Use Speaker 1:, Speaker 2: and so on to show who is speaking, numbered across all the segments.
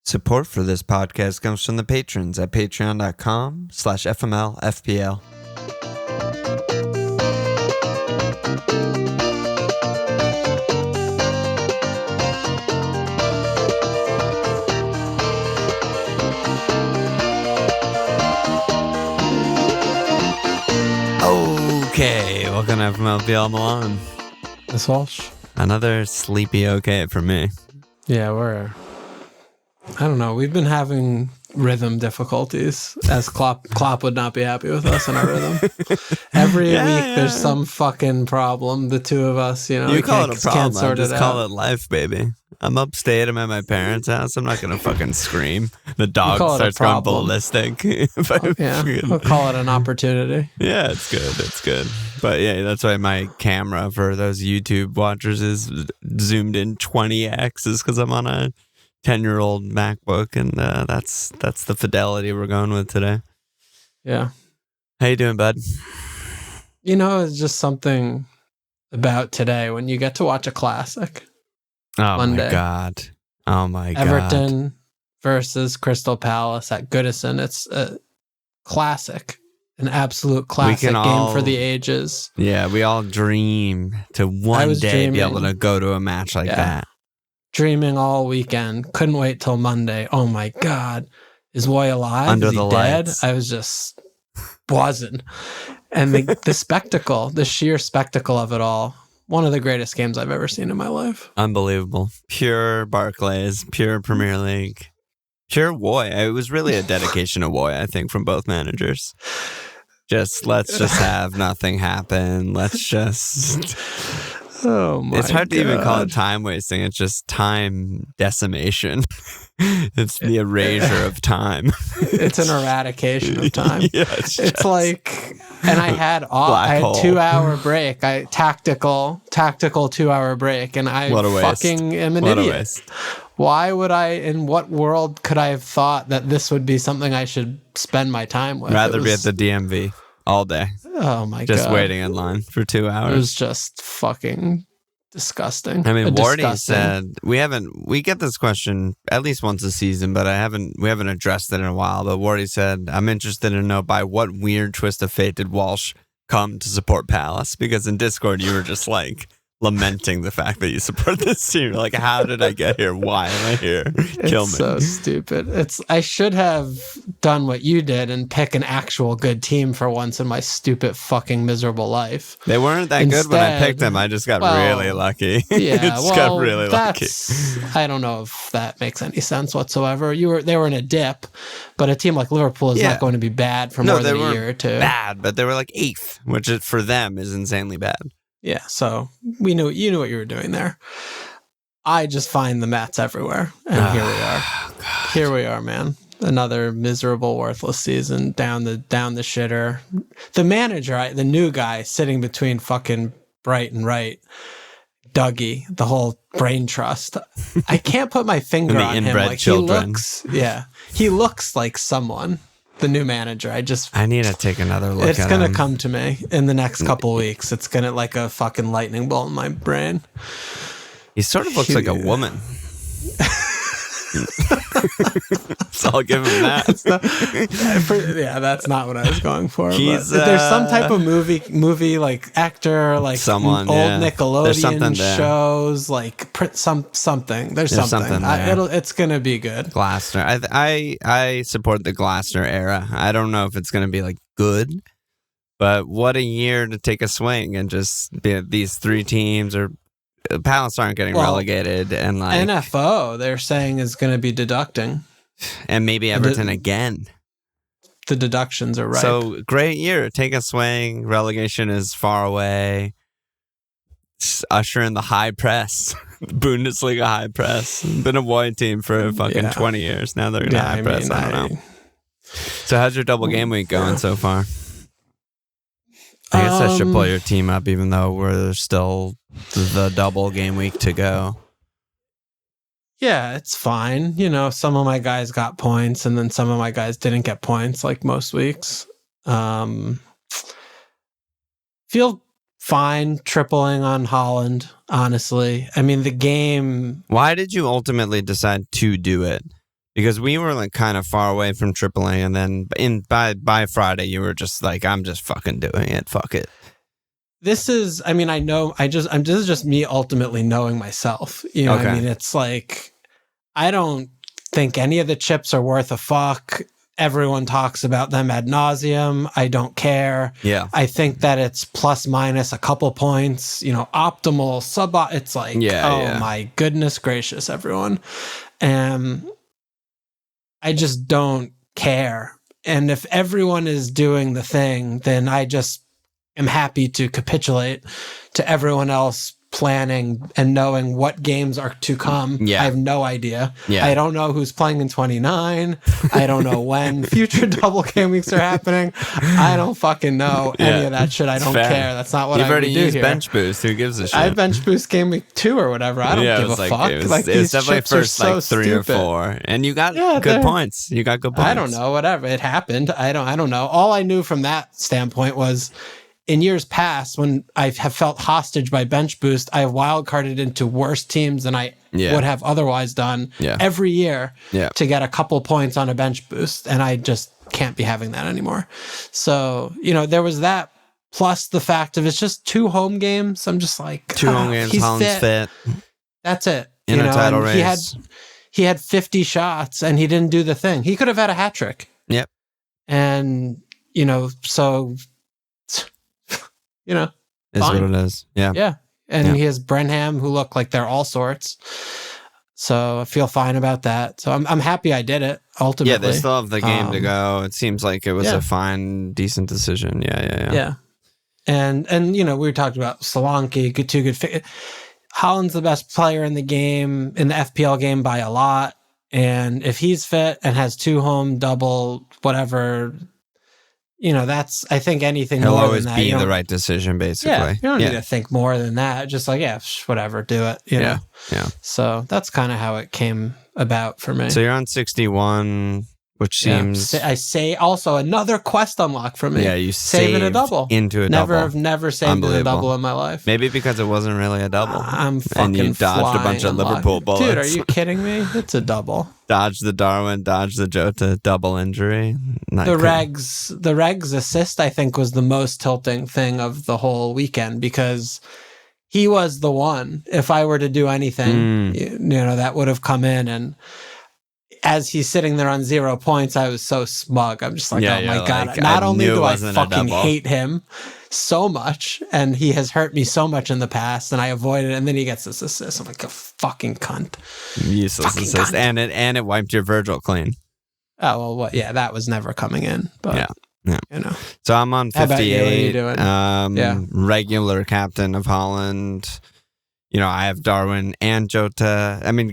Speaker 1: Support for this podcast comes from the patrons at patreon.com/FMLFPL. Okay, welcome to FMLFPL Milan.
Speaker 2: Miss Walsh.
Speaker 1: Another sleepy okay for me.
Speaker 2: Yeah, I don't know. We've been having rhythm difficulties, as Klopp would not be happy with us in our rhythm. Every week there's some fucking problem. The two of us,
Speaker 1: you call it a problem. I just call it life, baby. I'm upstate. I'm at my parents' house. I'm not gonna fucking scream. The dog starts going ballistic.
Speaker 2: We'll call it an opportunity.
Speaker 1: Yeah, it's good. It's good. But yeah, that's why my camera for those YouTube watchers is zoomed in 20x, is because I'm on a 10-year-old MacBook, and that's the fidelity we're going with today.
Speaker 2: Yeah.
Speaker 1: How you doing, bud?
Speaker 2: It's just something about today when you get to watch a classic.
Speaker 1: Oh
Speaker 2: Monday.
Speaker 1: My God. Oh my God.
Speaker 2: Everton versus Crystal Palace at Goodison. It's a classic. An absolute classic game for the ages.
Speaker 1: Yeah, we all dream to one day be able to go to a match like that.
Speaker 2: Dreaming all weekend. Couldn't wait till Monday. Oh my God. Is Roy alive?
Speaker 1: Under
Speaker 2: Is he
Speaker 1: the
Speaker 2: dead?
Speaker 1: lights.
Speaker 2: I was just buzzing. And the spectacle, the sheer spectacle of it all. One of the greatest games I've ever seen in my life.
Speaker 1: Unbelievable. Pure Barclays, pure Premier League, pure Woy. It was really a dedication to Woy, I think, from both managers. Let's just have nothing happen. Let's just...
Speaker 2: Oh my God.
Speaker 1: It's hard to even call it time wasting. It's just time decimation. It's the erasure of time.
Speaker 2: It's an eradication of time.
Speaker 1: Yeah,
Speaker 2: it's like, and I had 2-hour break. Tactical 2-hour break, and I fucking am an idiot. Why would I? In what world could I have thought that this would be something I should spend my time with?
Speaker 1: Rather be at the DMV all day.
Speaker 2: Oh my God!
Speaker 1: Just waiting in line for 2 hours.
Speaker 2: It was just fucking disgusting.
Speaker 1: I mean, Wardy said we get this question at least once a season, but we haven't addressed it in a while. But Wardy said, I'm interested to know by what weird twist of fate did Walsh come to support Palace? Because in Discord, you were just like lamenting the fact that you support this team. Like, how did I get here? Why am I here? Kill me.
Speaker 2: It's so stupid. I should have done what you did and pick an actual good team for once in my stupid fucking miserable life.
Speaker 1: They weren't that good when I picked them. I just got really lucky.
Speaker 2: Yeah,
Speaker 1: got really lucky.
Speaker 2: I don't know if that makes any sense whatsoever. They were in a dip, but a team like Liverpool is not going to be bad for more than a year or two.
Speaker 1: Bad, but they were like 8th, which for them is insanely bad.
Speaker 2: Yeah, so you knew what you were doing there. I just find the Mets everywhere, and here we are. God. Here we are, man. Another miserable, worthless season down the shitter. The manager, the new guy, sitting between fucking Bright and Wright, Dougie, the whole brain trust. I can't put my finger on him. Like children. He looks like someone. The new manager. I need to
Speaker 1: take another look.
Speaker 2: It's gonna come to me in the next couple weeks. It's gonna like a fucking lightning bolt in my brain.
Speaker 1: He sort of looks like a woman. So I'll give him that.
Speaker 2: That's not what I was going for. There's some type of movie like actor, like
Speaker 1: someone
Speaker 2: old Nickelodeon shows, like something. There's something. It's gonna be good.
Speaker 1: Glasner. I support the Glasner era. I don't know if it's gonna be like good, but what a year to take a swing and just be these 3 teams or. Palace aren't getting relegated, and like
Speaker 2: NFO, they're saying is going to be deducting,
Speaker 1: and maybe Everton again.
Speaker 2: The deductions are right.
Speaker 1: So great year, take a swing. Relegation is far away. Usher in the high press, Bundesliga high press. Been a Woy team for fucking 20 years now. They're gonna high press. I don't know. So how's your double game week going so far? I guess I should pull your team up, even though we're still the double game week to go.
Speaker 2: Yeah, it's fine. Some of my guys got points, and then some of my guys didn't get points, like most weeks. Feel fine tripling on Holland, honestly. I mean, the game...
Speaker 1: Why did you ultimately decide to do it? Because we were like kind of far away from AAA, and then by Friday you were just like, I'm just fucking doing it. Fuck it.
Speaker 2: This is, I mean, this is just me ultimately knowing myself. You know, I mean, it's like, I don't think any of the chips are worth a fuck. Everyone talks about them ad nauseum. I don't care.
Speaker 1: Yeah.
Speaker 2: I think that it's plus minus a couple points, you know, optimal, it's like, my goodness gracious, everyone. I just don't care. And if everyone is doing the thing, then I just am happy to capitulate to everyone else planning and knowing what games are to come. I have no idea. I don't know who's playing in 29. I don't know when future double game weeks are happening. I don't fucking know any of that shit. I don't care. That's not what I do here. You've already used
Speaker 1: bench boost. Who gives a shit?
Speaker 2: I bench boost game week 2 or whatever. I don't give a fuck.
Speaker 1: It was definitely first like 3 or 4, and you got good points. You got good points.
Speaker 2: I don't know. Whatever, it happened. I don't know. All I knew from that standpoint was, in years past, when I have felt hostage by bench boost, I have wildcarded into worse teams than I would have otherwise done every year to get a couple points on a bench boost. And I just can't be having that anymore. So, you know, there was that, plus the fact of it's just 2 home games. I'm just like,
Speaker 1: 2 home games, Holland's fit.
Speaker 2: That's it.
Speaker 1: In a title race.
Speaker 2: He had 50 shots and he didn't do the thing. He could have had a hat trick.
Speaker 1: Yep.
Speaker 2: And, you know, so... You know,
Speaker 1: is what it is. Yeah.
Speaker 2: And he has Brenham, who look like they're all sorts. So I feel fine about that. So I'm happy I did it, ultimately.
Speaker 1: Yeah, they still have the game to go. It seems like it was a fine, decent decision. Yeah.
Speaker 2: And you know, we were talking about Solanke, good. Holland's the best player in the game, in the FPL game by a lot. And if he's fit and has 2 home, double, whatever... You know, that's, I think anything
Speaker 1: He'll
Speaker 2: more
Speaker 1: always
Speaker 2: than that.
Speaker 1: be the right decision, basically.
Speaker 2: Yeah, you don't need to think more than that. Just like, whatever, do it. You know?
Speaker 1: Yeah.
Speaker 2: So that's kind of how it came about for me.
Speaker 1: So you're on 61, which seems...
Speaker 2: I say also another quest unlock for me.
Speaker 1: Yeah, you
Speaker 2: saving a double.
Speaker 1: Into a double.
Speaker 2: I've never saved a double in my life.
Speaker 1: Maybe because it wasn't really a double.
Speaker 2: I'm fucking
Speaker 1: And you dodged a bunch of Liverpool bullets.
Speaker 2: Dude, are you kidding me? It's a double.
Speaker 1: Dodged the Darwin, dodged the Jota, double injury.
Speaker 2: The Regs assist, I think, was the most tilting thing of the whole weekend, because he was the one. If I were to do anything, you know, that would have come in. And as he's sitting there on 0 points, I was so smug. I'm just like, oh my God.
Speaker 1: Like,
Speaker 2: not only do I fucking hate him so much, and he has hurt me so much in the past, and I avoided it, and then he gets this assist. I'm like, a fucking cunt.
Speaker 1: Useless fucking assist. Cunt. And it wiped your Virgil clean.
Speaker 2: Oh, well, what? Yeah, that was never coming in. But, you know.
Speaker 1: So I'm on 58.
Speaker 2: How about you? What are you doing?
Speaker 1: Regular captain of Holland. You know, I have Darwin and Jota. I mean,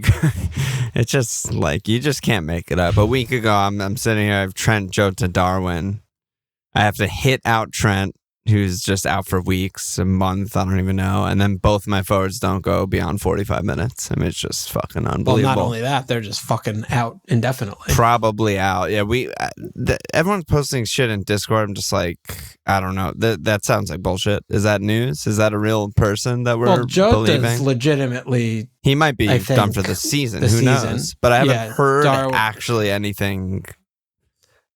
Speaker 1: it's just like, you just can't make it up. A week ago, I'm sitting here, I have Trent, Jota, Darwin. I have to hit out Trent, who's just out for weeks, a month, I don't even know. And then both my forwards don't go beyond 45 minutes. I mean, it's just fucking unbelievable.
Speaker 2: Well, not only that, they're just fucking out indefinitely.
Speaker 1: Probably out. Yeah, everyone's posting shit in Discord. I'm just like, I don't know. That sounds like bullshit. Is that news? Is that a real person that we're believing?
Speaker 2: Legitimately...
Speaker 1: He might be done for the season. Who knows? But I haven't heard actually anything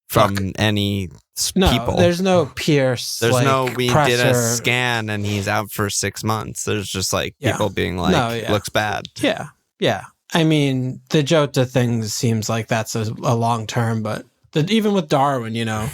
Speaker 1: from any people.
Speaker 2: There's no Pierce.
Speaker 1: There's no, we
Speaker 2: presser.
Speaker 1: did a scan and he's out for 6 months. There's just like people being like, looks bad.
Speaker 2: Yeah. I mean, the Jota thing seems like that's a long term, but even with Darwin, you know,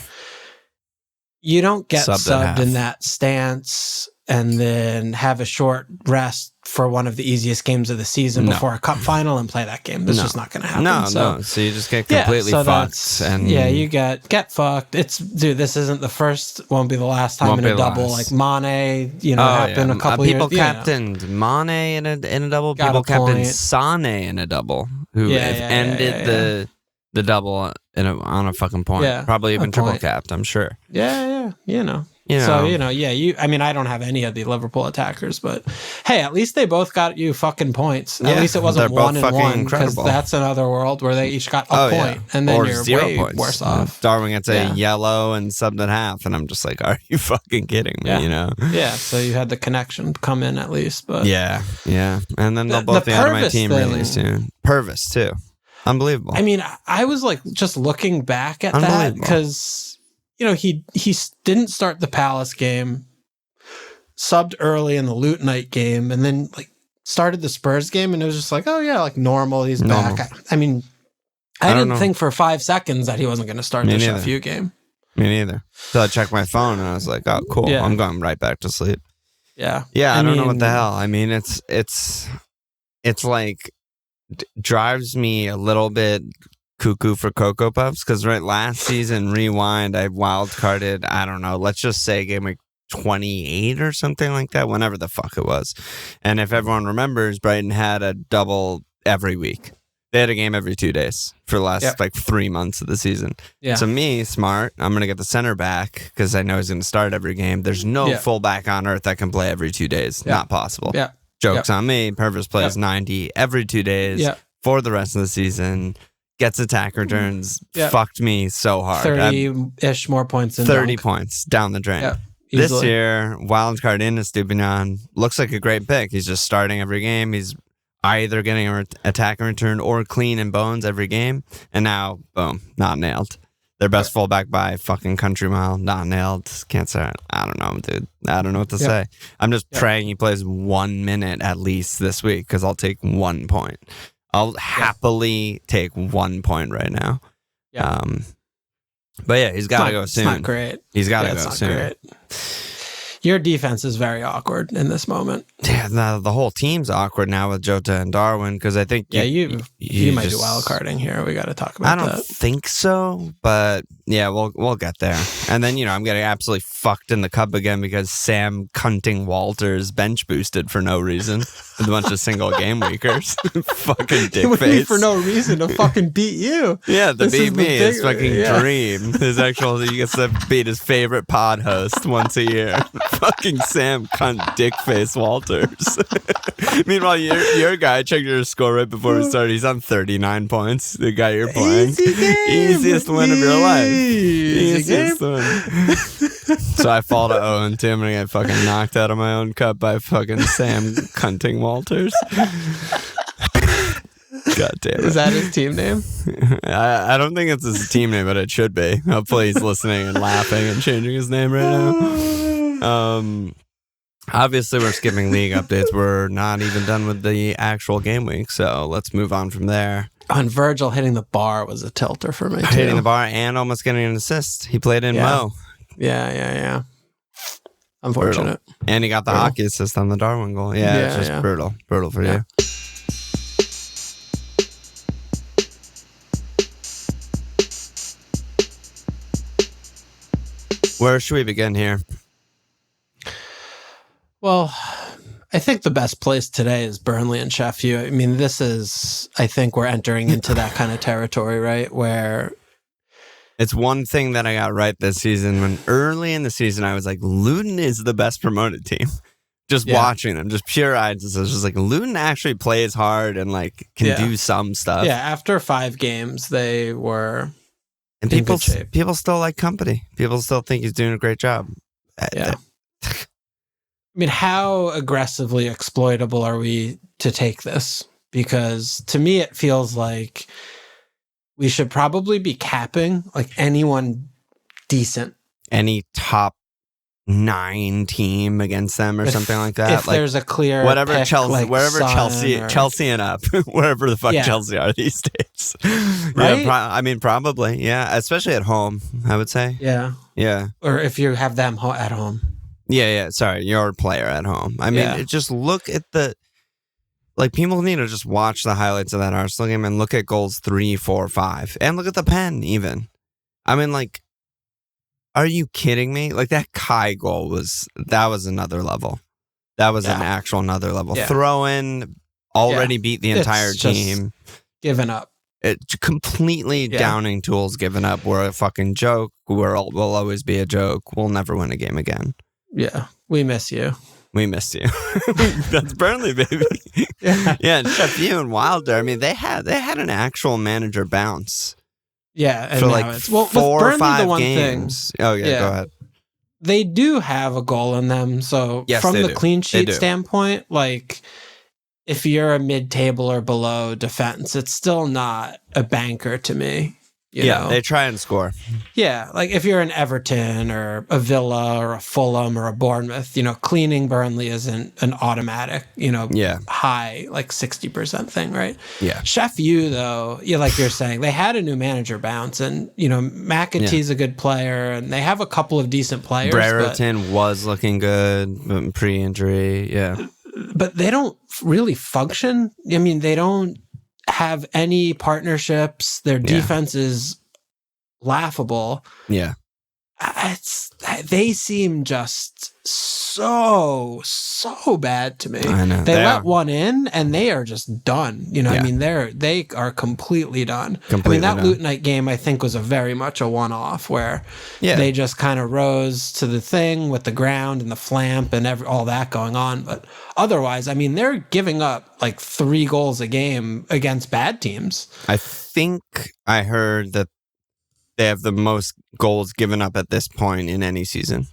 Speaker 2: you don't get subbed in that stance and then have a short rest for one of the easiest games of the season before a cup final and play that game. That's just not going to happen.
Speaker 1: No. So you just get completely fucked. And
Speaker 2: you get fucked. This isn't the first, won't be the last time in a double. Like Mane, happened a couple years.
Speaker 1: People captained Mane in a double. People captained Sane in a double, who ended the double on a fucking point. Yeah, probably even triple capped, I'm sure.
Speaker 2: Yeah. So, I mean, I don't have any of the Liverpool attackers, but hey, at least they both got you fucking points. At least it wasn't 1-1, because that's another world where they each got a point, and then you're 0 way points. Worse off.
Speaker 1: Darwin gets a yellow and subbed at half, and I'm just like, are you fucking kidding me, you know?
Speaker 2: Yeah, so you had the connection come in at least, but...
Speaker 1: Yeah, and then they'll both be out of my team really soon. Purvis, too. Unbelievable.
Speaker 2: I mean, I was like just looking back at that because, he didn't start the Palace game, subbed early in the Luton night game, and then like started the Spurs game, and it was just like, oh yeah, like normal. He's back. I mean, I didn't think for 5 seconds that he wasn't going to start the Sheffield game.
Speaker 1: Me neither. So I checked my phone and I was like, oh, cool. Yeah. I'm going right back to sleep.
Speaker 2: Yeah.
Speaker 1: Yeah, I don't know what the hell. I mean, it's like drives me a little bit cuckoo for Cocoa Puffs because last season, rewind, I wild carded, I don't know, let's just say game week 28 or something like that, whenever the fuck it was. And if everyone remembers, Brighton had a double every week. They had a game every 2 days for the last 3 months of the season. Yeah. So me, smart, I'm going to get the center back because I know he's going to start every game. There's no fullback on earth that can play every 2 days. Not possible. Yeah. Joke's on me. Purvis plays 90 every 2 days for the rest of the season. Gets attack returns. Fucked me so hard.
Speaker 2: 30-ish more points than
Speaker 1: 30 points down the drain. This year, wildcard in Estupiñán looks like a great pick. He's just starting every game. He's either getting an attack and return or clean and bones every game. And now, boom, not nailed. Their best fullback by fucking country mile, not nailed. Can't say. I don't know, dude. I don't know what to say. I'm just praying he plays 1 minute at least this week because I'll take 1 point. I'll happily take 1 point right now. Yeah. But yeah, he's got to go soon.
Speaker 2: It's not great.
Speaker 1: He's got to go soon. Great.
Speaker 2: Your defense is very awkward in this moment.
Speaker 1: Yeah, the whole team's awkward now with Jota and Darwin because I think
Speaker 2: you might be wild carding here. We got to talk about that.
Speaker 1: I don't think so, but yeah, we'll get there. And then I'm getting absolutely fucked in the cup again because Sam Cunting Walters bench boosted for no reason with a bunch of single game weakers. Fucking dick face
Speaker 2: for no reason to fucking beat you.
Speaker 1: Yeah, to beat me is fucking dream. He gets to beat his favorite pod host once a year. Fucking Sam cunt dick face Walters. Meanwhile, your guy, checked your score right before we started. He's on 39 points. The guy you're playing. Easiest win of your life. Easiest win. So I fall to 0-2. I'm gonna get fucking knocked out of my own cup by fucking Sam Cunting Walters. God damn it.
Speaker 2: Is that his team name?
Speaker 1: I don't think it's his team name, but it should be. Hopefully he's listening and laughing and changing his name right now. Obviously we're skipping league updates. We're not even done with the actual game week, so let's move on from there.
Speaker 2: On Virgil hitting the bar was a tilter for me too.
Speaker 1: Hitting the bar and almost getting an assist. He played in Mo.
Speaker 2: Yeah. Unfortunate.
Speaker 1: Brutal. And he got the hockey assist on the Darwin goal. Yeah, it's just brutal. Brutal for you. Where should we begin here?
Speaker 2: Well, I think the best place today is Burnley and Sheffield. I mean, I think we're entering into that kind of territory, right? Where
Speaker 1: it's one thing that I got right this season when early in the season I was like, Luton is the best promoted team. Just watching them, just pure eyes. It's just like Luton actually plays hard and like can do some stuff.
Speaker 2: Yeah, after 5 games, they were.
Speaker 1: And people still like company. People still think he's doing a great job.
Speaker 2: Yeah. I mean, how aggressively exploitable are we to take this? Because to me, it feels like we should probably be capping like anyone decent.
Speaker 1: Any top 9 team against them or something like that.
Speaker 2: If like, there's a clear
Speaker 1: whatever
Speaker 2: pick,
Speaker 1: Chelsea,
Speaker 2: like
Speaker 1: wherever Chelsea and up, wherever the fuck Chelsea are these days.
Speaker 2: Right?
Speaker 1: I mean, probably, yeah. Especially at home, I would say. Yeah.
Speaker 2: Or if you have them at home.
Speaker 1: Yeah. Sorry, your player at home. I mean, just look at people need to just watch the highlights of that Arsenal game and look at goals 3, 4, 5, and look at the pen even. I mean, like. Are you kidding me? Like that Kai goal was another level. That was an actual another level. Yeah. Throw in, already beat the entire team.
Speaker 2: Given up.
Speaker 1: It completely downing tools given up. We're a fucking joke. We'll always be a joke. We'll never win a game again.
Speaker 2: Yeah. We miss you.
Speaker 1: We missed you. That's Burnley, baby. And Sheffield and Wilder. I mean, they had an actual manager bounce.
Speaker 2: Yeah, and
Speaker 1: for like 4 or 5 games. Oh yeah, go ahead.
Speaker 2: They do have a goal in them, so from the clean sheet standpoint, like if you're a mid-table or below defense, it's still not a banker to me. You know?
Speaker 1: They try and score.
Speaker 2: Yeah, like if you're an Everton or a Villa or a Fulham or a Bournemouth, cleaning Burnley isn't an automatic, high, like 60% thing, right?
Speaker 1: Yeah.
Speaker 2: Chef U, though, like you're saying, they had a new manager bounce, and, McAtee's a good player, and they have a couple of decent players.
Speaker 1: Brereton was looking good pre-injury,
Speaker 2: But they don't really function. I mean, they don't have any partnerships. Their defense is laughable.
Speaker 1: Yeah.
Speaker 2: They seem just so bad to me.
Speaker 1: I know.
Speaker 2: They let one in and they are just done. I mean, they are completely done. That Lutonite game, I think, was very much a one-off where they just kind of rose to the thing with the ground and the flamp and all that going on. But otherwise, I mean, they're giving up like 3 goals a game against bad teams.
Speaker 1: I think I heard that they have the most goals given up at this point in any season.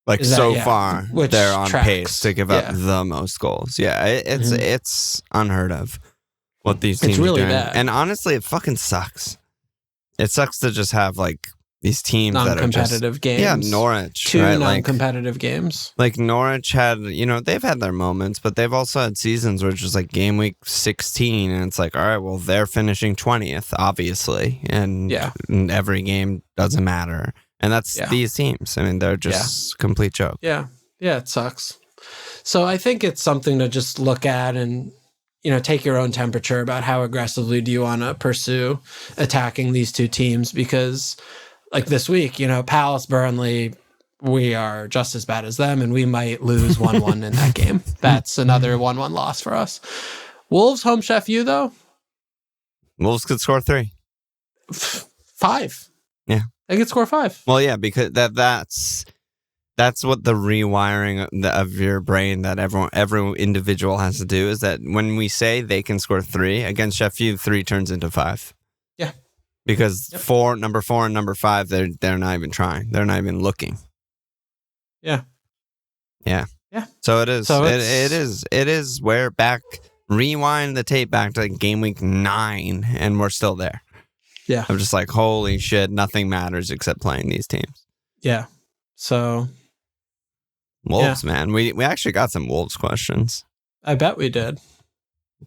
Speaker 1: Like far,
Speaker 2: which
Speaker 1: they're on
Speaker 2: tracks.
Speaker 1: pace to give up the most goals. Yeah, it's unheard of what these teams
Speaker 2: really
Speaker 1: are doing.
Speaker 2: bad.
Speaker 1: And honestly, it fucking sucks. It sucks to just have like these teams that are just
Speaker 2: non-competitive games.
Speaker 1: Yeah, Norwich.
Speaker 2: 2
Speaker 1: right?
Speaker 2: non-competitive games.
Speaker 1: Like Norwich had, they've had their moments, but they've also had seasons where it's just like game week 16, and it's like, all right, well, they're finishing 20th, obviously, and every game doesn't matter. And that's these teams. I mean, they're just complete joke.
Speaker 2: Yeah, it sucks. So I think it's something to just look at and, take your own temperature about how aggressively do you want to pursue attacking these two teams, because like this week, Palace, Burnley, we are just as bad as them, and we might lose 1-1 in that game. That's another 1-1 loss for us. Wolves, home Chef U, though?
Speaker 1: Wolves could score 3.
Speaker 2: 5.
Speaker 1: Yeah.
Speaker 2: They could score 5.
Speaker 1: Well, yeah, because that's what the rewiring of your brain that every individual has to do, is that when we say they can score 3 against Sheffield, 3 turns into 5.
Speaker 2: Yeah,
Speaker 1: because number 4 and number 5, they're not even trying. They're not even looking.
Speaker 2: Yeah.
Speaker 1: So it is. It is where rewind the tape back to like game week 9, and we're still there.
Speaker 2: Yeah,
Speaker 1: I'm just like, holy shit, nothing matters except playing these teams.
Speaker 2: Yeah. So
Speaker 1: Wolves, man. We actually got some Wolves questions.
Speaker 2: I bet we did.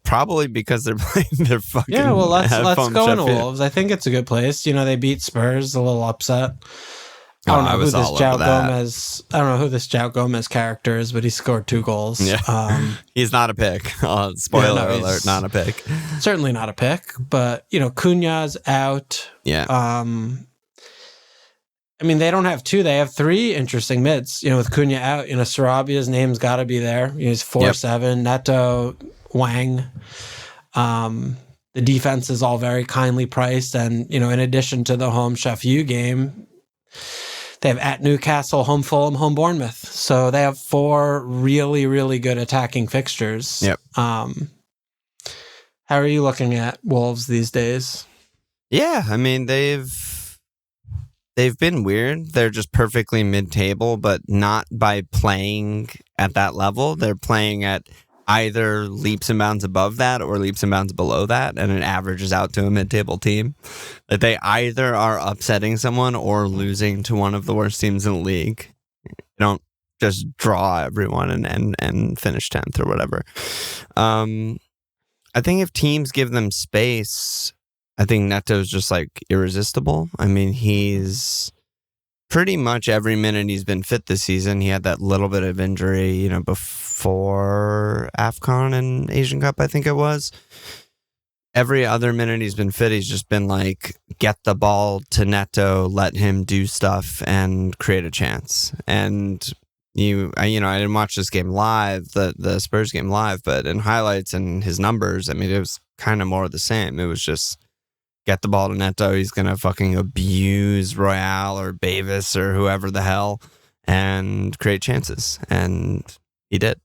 Speaker 1: Probably because they're playing their fucking.
Speaker 2: Yeah, well, let's go into
Speaker 1: Sheffield.
Speaker 2: Wolves. I think it's a good place. They beat Spurs, a little upset. I don't know who this João Gomez character is, but he scored 2 goals.
Speaker 1: Yeah. He's not a pick. Spoiler alert, not a pick.
Speaker 2: Certainly not a pick, but Cunha's out.
Speaker 1: Yeah.
Speaker 2: I mean, they don't have 2; they have 3 interesting mids. With Cunha out, Sarabia's name's got to be there. He's 4-7. Neto, Wang. The defense is all very kindly priced, and in addition to the home Chef U game, they have at Newcastle, home Fulham, home Bournemouth. So they have 4 really, really good attacking fixtures.
Speaker 1: Yep.
Speaker 2: How are you looking at Wolves these days?
Speaker 1: Yeah, I mean, they've been weird. They're just perfectly mid-table, but not by playing at that level. They're playing at either leaps and bounds above that or leaps and bounds below that, and it averages out to a mid-table team. That they either are upsetting someone or losing to one of the worst teams in the league. They don't just draw everyone and finish 10th or whatever. I think if teams give them space, I think Neto's just like irresistible. I mean, he's pretty much every minute he's been fit this season. He had that little bit of injury, before AFCON and Asian Cup, I think it was. Every other minute he's been fit, he's just been like, get the ball to Neto, let him do stuff and create a chance. And I didn't watch this game live, the Spurs game live, but in highlights and his numbers, I mean, it was kind of more of the same. It was just get the ball to Neto. He's going to fucking abuse Royale or Bavis or whoever the hell and create chances. And he did.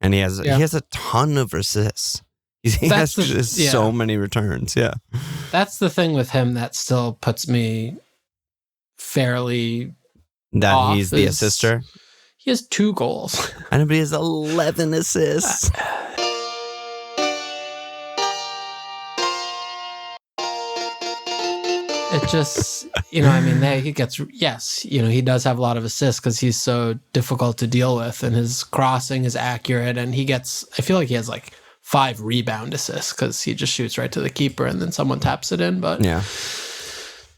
Speaker 1: And he has a ton of assists. He has so many returns. Yeah.
Speaker 2: That's the thing with him that still puts me fairly
Speaker 1: that
Speaker 2: off
Speaker 1: he's the assister.
Speaker 2: He has 2 goals.
Speaker 1: I know, but he has 11 assists.
Speaker 2: it just, I mean, he gets, yes, he does have a lot of assists because he's so difficult to deal with, and his crossing is accurate, and I feel like he has like 5 rebound assists because he just shoots right to the keeper and then someone taps it in. But
Speaker 1: yeah.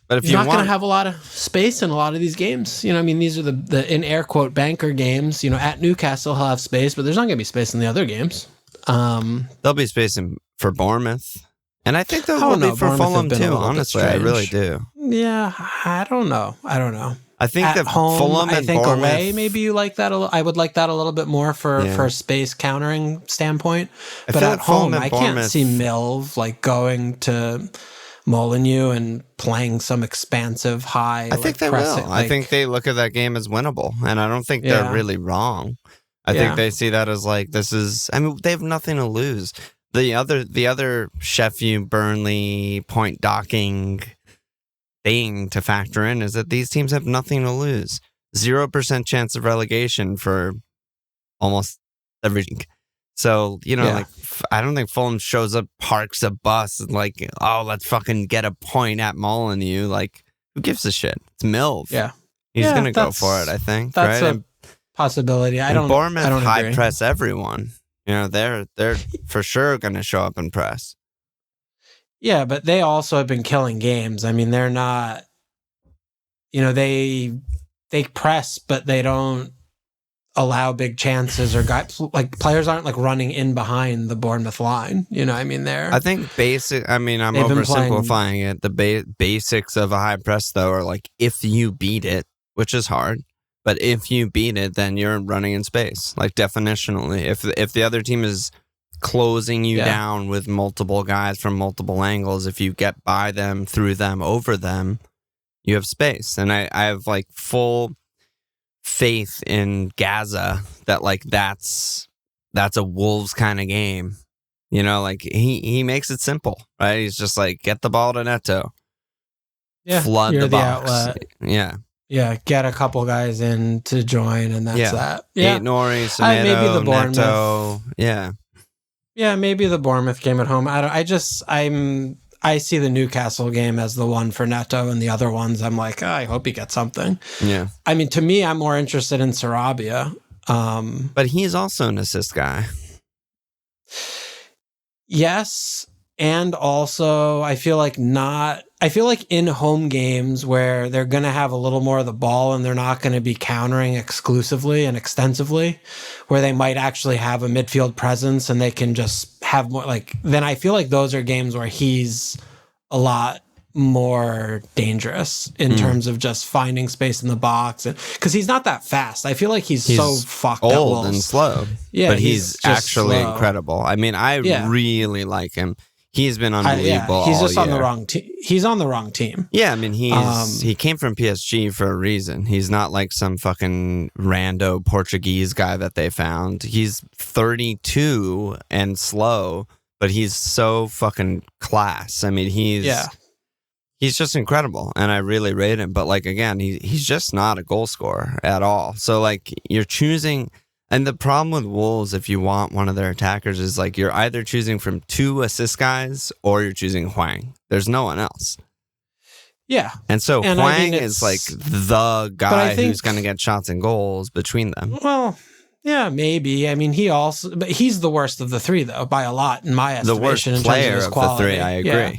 Speaker 1: But if
Speaker 2: he's
Speaker 1: you
Speaker 2: not going to have a lot of space in a lot of these games. I mean, these are the in air quote banker games. At Newcastle, he'll have space, but there's not going to be space in the other games.
Speaker 1: There'll be space for Bournemouth. And I think there will be for Fulham too, honestly. I really do.
Speaker 2: Yeah, I don't know.
Speaker 1: I think
Speaker 2: at
Speaker 1: that
Speaker 2: home,
Speaker 1: Fulham and
Speaker 2: I think
Speaker 1: Bournemouth,
Speaker 2: away, maybe you like that. I would like that a little bit more for space countering standpoint. But at home, I can't see Milv like going to Molineux and playing some expansive high.
Speaker 1: I think they will. I think they look at that game as winnable, and I don't think they're really wrong. I think they see that as like, they have nothing to lose. The other Sheffield, Burnley point docking thing to factor in is that these teams have nothing to lose. 0% chance of relegation for almost every week. So, like, I don't think Fulham shows up, parks a bus, and like, oh, let's fucking get a point at Molineux. Like, who gives a shit? It's Milv.
Speaker 2: Yeah.
Speaker 1: He's going to go for it, I think.
Speaker 2: That's
Speaker 1: right?
Speaker 2: a possibility.
Speaker 1: Bournemouth
Speaker 2: I don't
Speaker 1: high
Speaker 2: agree.
Speaker 1: press everyone. They're for sure going to show up and press.
Speaker 2: Yeah, but they also have been killing games. I mean, they're not, they press, but they don't allow big chances, or players aren't like running in behind the Bournemouth line. I mean, I'm
Speaker 1: oversimplifying it. The basics of a high press, though, are like, if you beat it, which is hard, but if you beat it, then you're running in space. Like, definitionally, if the other team is closing you down with multiple guys from multiple angles, if you get by them, through them, over them, you have space. And I have like full faith in Gaza that like that's a Wolves kind of game. Like he makes it simple, right? He's just like, get the ball to Neto, flood the box, outlet.
Speaker 2: Yeah, get a couple guys in to join, and that's that.
Speaker 1: Yeah, Nori, Semedo, maybe the Bournemouth. Neto,
Speaker 2: yeah, maybe the Bournemouth game at home. I see the Newcastle game as the one for Neto, and the other ones I'm like, I hope he gets something.
Speaker 1: Yeah.
Speaker 2: I mean, to me, I'm more interested in Sarabia.
Speaker 1: But he's also an assist guy.
Speaker 2: Yes, and also I feel like in home games where they're going to have a little more of the ball and they're not going to be countering exclusively and extensively, where they might actually have a midfield presence and they can just have more, like, then I feel like those are games where he's a lot more dangerous in terms of just finding space in the box, and because he's not that fast. I feel like he's so fucked
Speaker 1: old and slow.
Speaker 2: Yeah,
Speaker 1: but he's actually slow. Incredible. I mean, I really like him. He's been unbelievable.
Speaker 2: He's just
Speaker 1: all
Speaker 2: on
Speaker 1: year.
Speaker 2: the wrong team. He's on the wrong team.
Speaker 1: Yeah, I mean, he came from PSG for a reason. He's not like some fucking rando Portuguese guy that they found. He's 32 and slow, but he's so fucking class. I mean, he's just incredible, and I really rate him. But like, again, he's just not a goal scorer at all. So like, you're choosing. And the problem with Wolves, if you want one of their attackers, is like you're either choosing from 2 assist guys or you're choosing Hwang. There's no one else.
Speaker 2: Yeah.
Speaker 1: And so Hwang is like the guy who's going to get shots and goals between them.
Speaker 2: Well, yeah, maybe. I mean, but he's the worst of the 3, though, by a lot, in my estimation.
Speaker 1: The worst player of the 3, I agree. Yeah.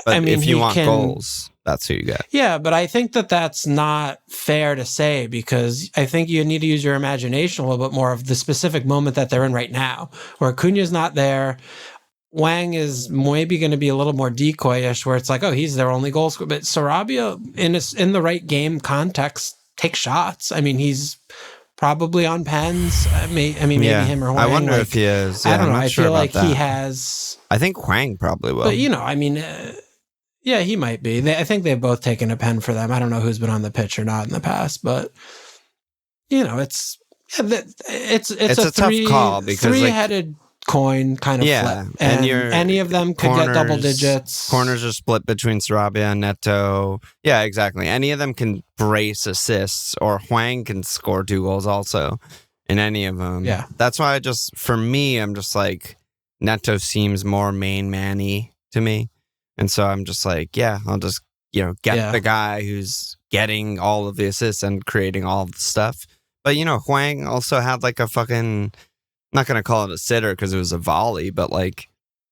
Speaker 1: But I mean, if you want goals, that's who you get.
Speaker 2: Yeah, but I think that's not fair to say, because I think you need to use your imagination a little bit more of the specific moment that they're in right now, where Cunha's not there. Hwang is maybe going to be a little more decoy-ish, where it's like, oh, he's their only goal scorer. But Sarabia, in the right game context, takes shots. I mean, he's probably on pens. Maybe him or Hwang.
Speaker 1: I wonder if he is. Yeah,
Speaker 2: I don't know.
Speaker 1: I
Speaker 2: feel like he has.
Speaker 1: I think Hwang probably will.
Speaker 2: But, I mean... yeah, he might be. I think they've both taken a pen for them. I don't know who's been on the pitch or not in the past, but it's a
Speaker 1: tough call, because
Speaker 2: 3-headed coin kind of flip. And any of them could get double digits.
Speaker 1: Corners are split between Sarabia and Neto. Yeah, exactly. Any of them can brace assists, or Hwang can score 2 goals also in any of them.
Speaker 2: Yeah,
Speaker 1: that's why for me, I'm just like, Neto seems more main man-y to me. And so I'm just like, yeah, I'll just get the guy who's getting all of the assists and creating all of the stuff. But, Hwang also had like a fucking, not going to call it a sitter because it was a volley, but like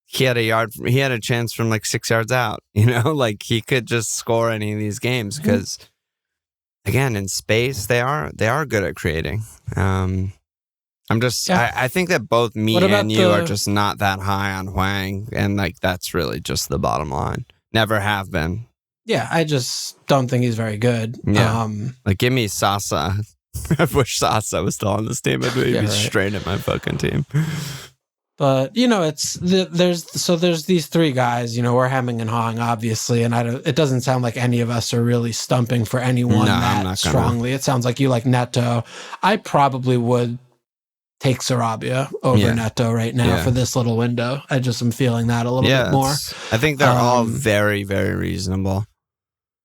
Speaker 1: he had a chance from like 6 yards out, like he could just score any of these games because, again, in space, they are good at creating. I think that both me and you are just not that high on Hwang, and like that's really just the bottom line. Never have been.
Speaker 2: Yeah, I just don't think he's very good.
Speaker 1: Yeah. Like, give me Sasa. I wish Sasa was still on this team. I'd be straight at my fucking team.
Speaker 2: But there's these three guys. We're hemming and hawing, obviously, and it doesn't sound like any of us are really stumping for anyone that strongly. It sounds like you like Neto. I probably would take Sarabia over Neto right now for this little window. I just am feeling that a little bit more.
Speaker 1: I think they're all very, very reasonable.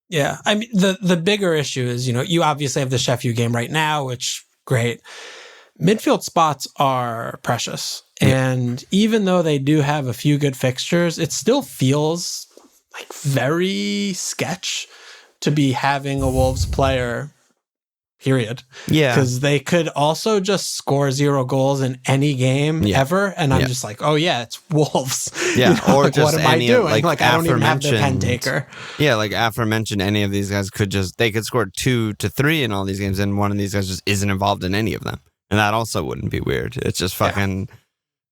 Speaker 2: Yeah. I mean, the bigger issue is, you obviously have the Sheffield game right now, which, great. Midfield spots are precious. And even though they do have a few good fixtures, it still feels like very sketch to be having a Wolves player, period.
Speaker 1: Yeah.
Speaker 2: Because they could also just score 0 goals in any game ever. And I'm just like, oh, yeah, it's Wolves.
Speaker 1: Yeah. Or
Speaker 2: like,
Speaker 1: just
Speaker 2: what am I doing?
Speaker 1: Like
Speaker 2: I don't even have the pen taker.
Speaker 1: Yeah. Like aforementioned, any of these guys could score 2 to 3 in all these games, and one of these guys just isn't involved in any of them. And that also wouldn't be weird. It's just fucking,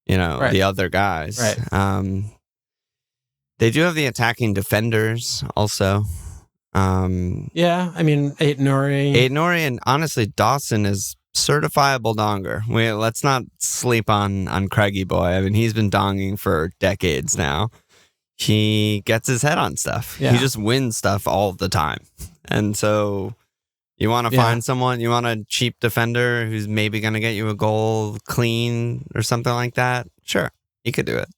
Speaker 1: the other guys.
Speaker 2: Right.
Speaker 1: They do have the attacking defenders also.
Speaker 2: Yeah, I mean, Ait Nouri,
Speaker 1: and honestly, Dawson is certifiable donger. Let's not sleep on Craigie boy. I mean, he's been donging for decades now. He gets his head on stuff. Yeah. He just wins stuff all the time. And so you want to find someone, you want a cheap defender who's maybe going to get you a goal clean or something like that. Sure, he could do it.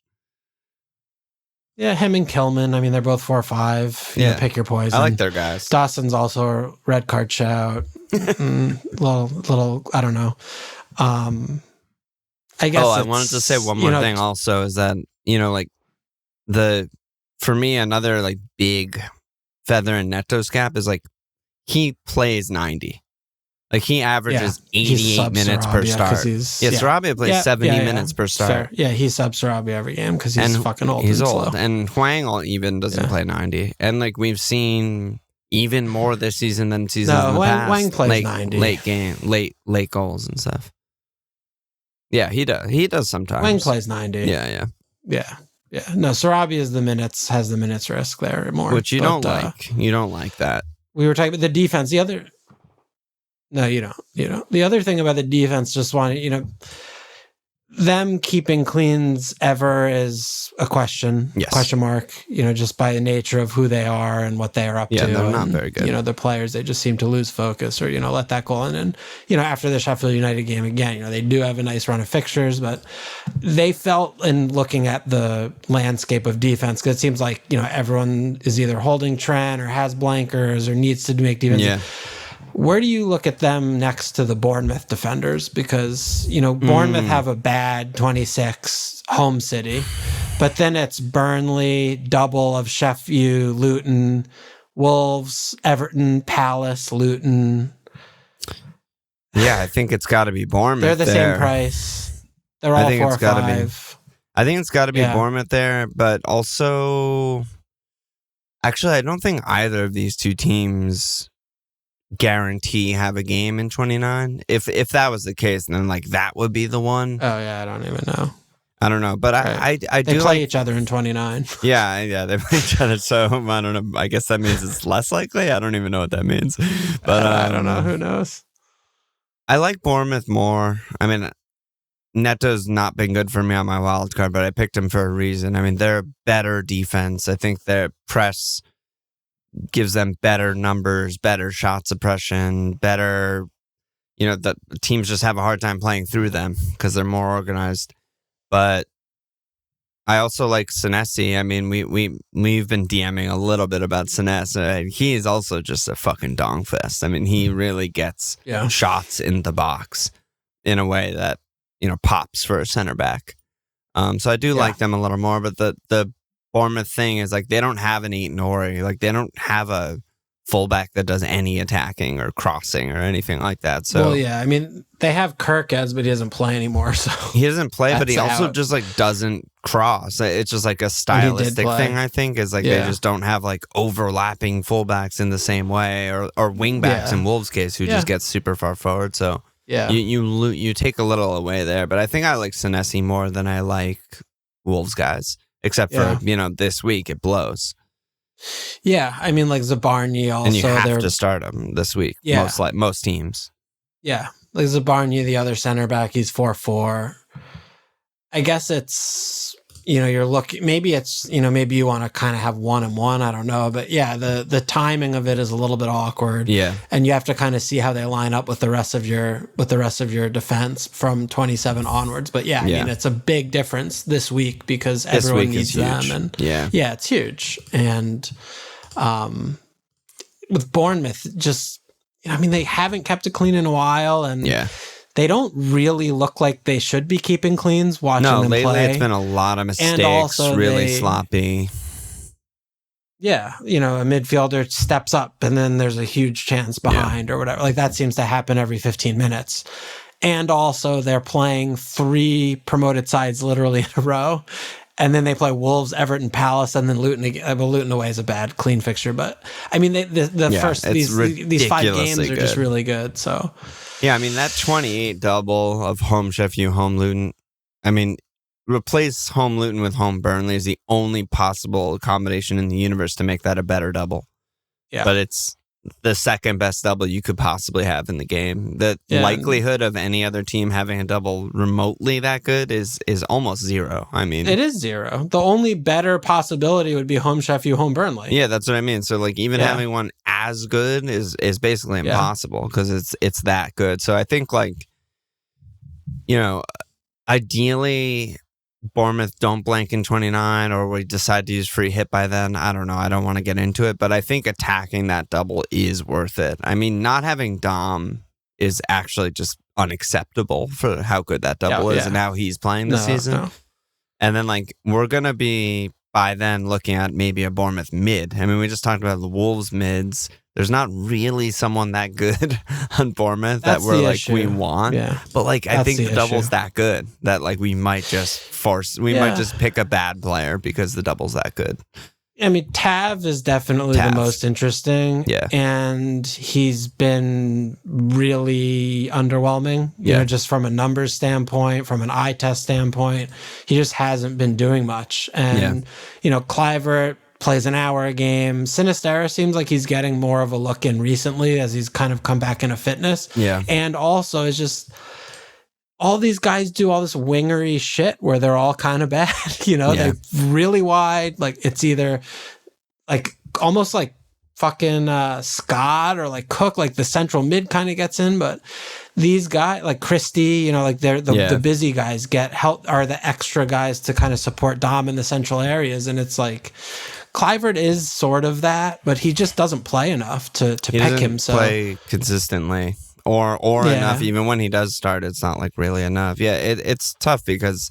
Speaker 2: Yeah, him and Kilman. I mean, they're both 4 or 5. Pick your poison.
Speaker 1: I like their guys.
Speaker 2: Dawson's also a red card shout. little. I don't know. I guess.
Speaker 1: I wanted to say one more thing. Also, is that for me, another like big feather in Neto's cap is like he plays 90. Like he averages 88 minutes per start. Sarabia plays 70 minutes per start.
Speaker 2: Fair. Yeah, he subs Sarabia every game because he's fucking old.
Speaker 1: He's
Speaker 2: and
Speaker 1: old.
Speaker 2: Slow.
Speaker 1: And Hwang even doesn't play 90. And like we've seen even more this season than seasons in the past.
Speaker 2: Wang plays 90.
Speaker 1: Late goals and stuff. Yeah, he does. He does sometimes.
Speaker 2: Wang plays 90.
Speaker 1: Yeah.
Speaker 2: No, Sarabia has the minutes risk there more.
Speaker 1: Which you don't like. You don't like that.
Speaker 2: We were talking about the defense. No, you don't. The other thing about the defense, just wanted, them keeping cleans ever is a question.
Speaker 1: Yes.
Speaker 2: Question mark, just by the nature of who they are and what they are up to.
Speaker 1: Yeah, they're not very good.
Speaker 2: The players, they just seem to lose focus or, let that goal in. And, after the Sheffield United game again, they do have a nice run of fixtures, but they felt in looking at the landscape of defense, because it seems like, everyone is either holding Trent or has blankers or needs to make defense.
Speaker 1: Yeah.
Speaker 2: Where do you look at them next to the Bournemouth defenders? Because, Bournemouth have a bad 26 home city, but then it's Burnley, double of Sheffield, Luton, Wolves, Everton, Palace, Luton.
Speaker 1: Yeah, I think it's got to be Bournemouth.
Speaker 2: They're the same price. They're all 4 or 5.
Speaker 1: I think it's got to be Bournemouth there, but also, actually, I don't think either of these two teams guarantee have a game in 29. If that was the case, then like that would be the one.
Speaker 2: Oh yeah, I don't even know.
Speaker 1: I don't know, but I do
Speaker 2: they play each other in 29.
Speaker 1: Yeah, they play each other. So I don't know. I guess that means it's less likely. I don't even know what that means. But
Speaker 2: I don't know. Who knows?
Speaker 1: I like Bournemouth more. I mean, Neto's not been good for me on my wild card, but I picked him for a reason. I mean, they're better defense. I think their press gives them better numbers, better shot suppression, better, the teams just have a hard time playing through them because they're more organized. But I also like Senesi. I mean, we've been DMing a little bit about Senesi. He is also just a fucking dong fest. I mean, he really gets shots in the box in a way that, pops for a center back. So I do like them a little more, but the Bournemouth thing is like they don't have an Ori. Like they don't have a fullback that does any attacking or crossing or anything like that. So
Speaker 2: well, yeah, I mean they have Kirkes, but he doesn't play anymore. So
Speaker 1: he doesn't play, but he also just like doesn't cross. It's just like a stylistic thing. I think is like they just don't have like overlapping fullbacks in the same way, or wingbacks in Wolves' case who just get super far forward. So you take a little away there. But I think I like Senesi more than I like Wolves guys, except for this week it blows.
Speaker 2: Yeah, I mean, like Zabarnyi also.
Speaker 1: And you have to start him this week, most teams.
Speaker 2: Yeah, like Zabarnyi, the other center back, he's 4-4. I guess it's, you're looking, maybe it's, maybe you want to kind of have 1-1, I don't know. But yeah, the timing of it is a little bit awkward.
Speaker 1: Yeah.
Speaker 2: And you have to kind of see how they line up with the rest of your defense from 27 onwards. But I mean, it's a big difference this week because everyone needs them. And yeah, it's huge. And with Bournemouth, just, I mean, they haven't kept it clean in a while. And they don't really look like they should be keeping cleans watching them play. No, lately
Speaker 1: it's been a lot of mistakes, and also really sloppy.
Speaker 2: Yeah, a midfielder steps up and then there's a huge chance behind or whatever. Like that seems to happen every 15 minutes. And also they're playing 3 promoted sides literally in a row. And then they play Wolves, Everton, Palace, and then Luton again. Well, Luton away is a bad clean fixture, but I mean the first these 5 games are just really good. So
Speaker 1: yeah, I mean that 28 double of home Sheffield, home Luton. I mean, replace home Luton with home Burnley is the only possible combination in the universe to make that a better double. Yeah, but it's the second best double you could possibly have in the game. The likelihood of any other team having a double remotely that good is almost zero. I mean,
Speaker 2: it is zero. The only better possibility would be home Sheffield, home Burnley.
Speaker 1: Yeah, that's what I mean. So like even having one as good is basically impossible because it's that good. So I think like, ideally Bournemouth don't blank in 29 or we decide to use free hit by then. I don't know. I don't want to get into it, but I think attacking that double is worth it. I mean, not having Dom is actually just unacceptable for how good that double is and how he's playing this season. No. And then like we're going to be by then looking at maybe a Bournemouth mid. I mean, we just talked about the Wolves mids. There's not really someone that good on Bournemouth that we're like we want. Yeah. But like I think the double's that good that like we might just might just pick a bad player because the double's that good.
Speaker 2: I mean, Tav is definitely the most interesting. Yeah. And he's been really underwhelming, just from a numbers standpoint, from an eye test standpoint. He just hasn't been doing much. And, Kluivert plays an hour a game. Sinistera seems like he's getting more of a look in recently as he's kind of come back into fitness. Yeah. And also it's just all these guys do all this wingery shit where they're all kind of bad, they're really wide. Like it's either like almost like fucking Scott or like Cook, like the central mid kind of gets in, but these guys like Christie, like they're the busy guys get help, are the extra guys to kind of support Dom in the central areas. And it's like, Kluivert is sort of that, but he just doesn't play enough to pick him. So
Speaker 1: play consistently or enough. Even when he does start, it's not like really enough. Yeah, it's tough because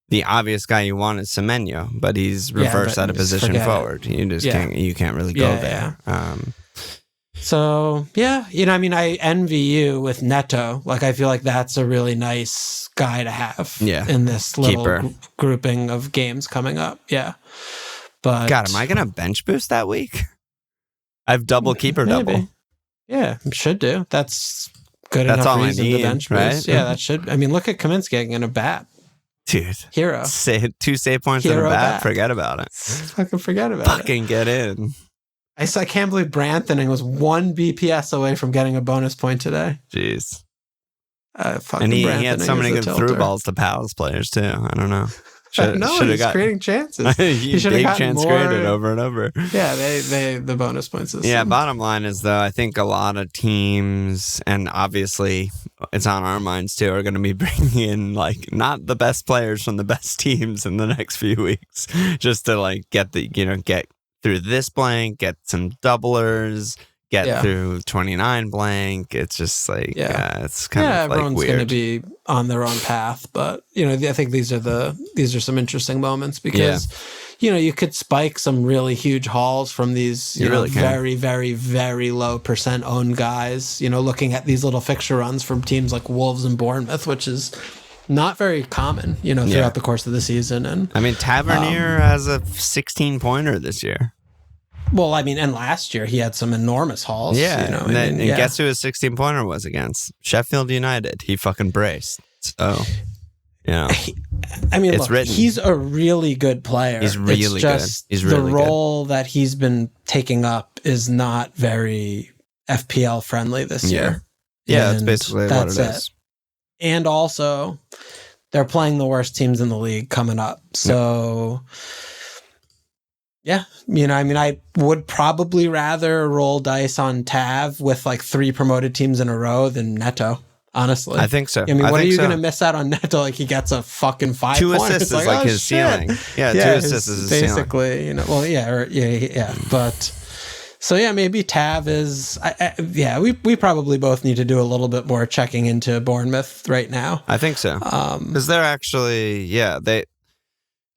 Speaker 1: the obvious guy you want is Semenyo, but he's reversed out of position forward. You just can't really go there.
Speaker 2: So I envy you with Neto. Like I feel like that's a really nice guy to have in this little grouping of games coming up. Yeah. But
Speaker 1: God, am I gonna bench boost that week? I have double keeper double.
Speaker 2: Yeah, should do. That's good enough all reason to bench boost. Right? Yeah, that should. I mean, look at Kaminsky getting a bat.
Speaker 1: Dude.
Speaker 2: Hero.
Speaker 1: 2 save points in a bat. Forget about it.
Speaker 2: Fucking forget about it.
Speaker 1: Fucking get in.
Speaker 2: I can't believe Branthening was 1 BPS away from getting a bonus point today.
Speaker 1: Jeez. And he had so many good through balls to Palace players too. I don't know.
Speaker 2: He's creating chances.
Speaker 1: He should have gotten chance created over and over.
Speaker 2: Yeah, they the bonus points.
Speaker 1: Bottom line is though, I think a lot of teams, and obviously it's on our minds too, are going to be bringing in like not the best players from the best teams in the next few weeks, just to like get through this blank, get some doublers, get through 29 blank. It's just like, it's kind of like
Speaker 2: everyone's
Speaker 1: weird.
Speaker 2: going to be on their own path, but I think these are some interesting moments because you could spike some really huge hauls from these very, very, very low percent owned guys. Looking at these little fixture runs from teams like Wolves and Bournemouth, which is not very common, throughout the course of the season. And
Speaker 1: I mean, Tavernier has a 16-pointer this year.
Speaker 2: Well, I mean, and last year he had some enormous hauls.
Speaker 1: Yeah, and guess who his 16-pointer was against? Sheffield United. He fucking braced. So,
Speaker 2: I mean, look, he's a really good player.
Speaker 1: He's really good. He's really
Speaker 2: the role that he's been taking up is not very FPL friendly this year.
Speaker 1: Yeah, that's basically what it is.
Speaker 2: And also, they're playing the worst teams in the league coming up. So... Yeah, I would probably rather roll dice on Tav with like 3 promoted teams in a row than Neto, honestly.
Speaker 1: I think so.
Speaker 2: What are you going to miss out on Neto? Like he gets a fucking 5
Speaker 1: 2
Speaker 2: points.
Speaker 1: assists is like his ceiling. Yeah, 2 assists is his
Speaker 2: basically, ceiling. But so maybe Tav is. We probably both need to do a little bit more checking into Bournemouth right now.
Speaker 1: I think so because they're actually